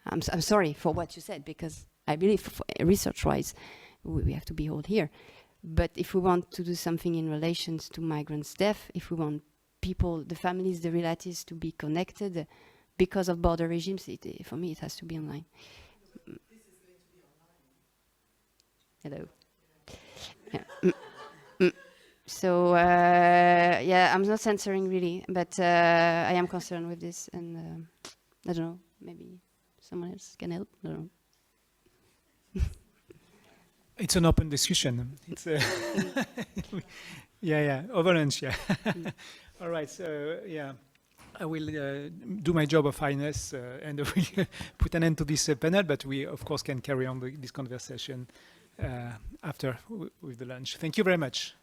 I'm sorry for what you said, because I believe research-wise, we have to be held here. But if we want to do something in relations to migrants' death, if we want people, the families, the relatives to be connected because of border regimes, for me, it has to be online. This is going to be online. Hello. Yeah. So, yeah, I'm not censoring really, but I am concerned with this, and I don't know, maybe someone else can help. I don't know. It's an open discussion. It's yeah, over lunch, yeah. All right, so yeah, I will do my job of highness and we put an end to this panel, but we of course can carry on this conversation after with the lunch. Thank you very much.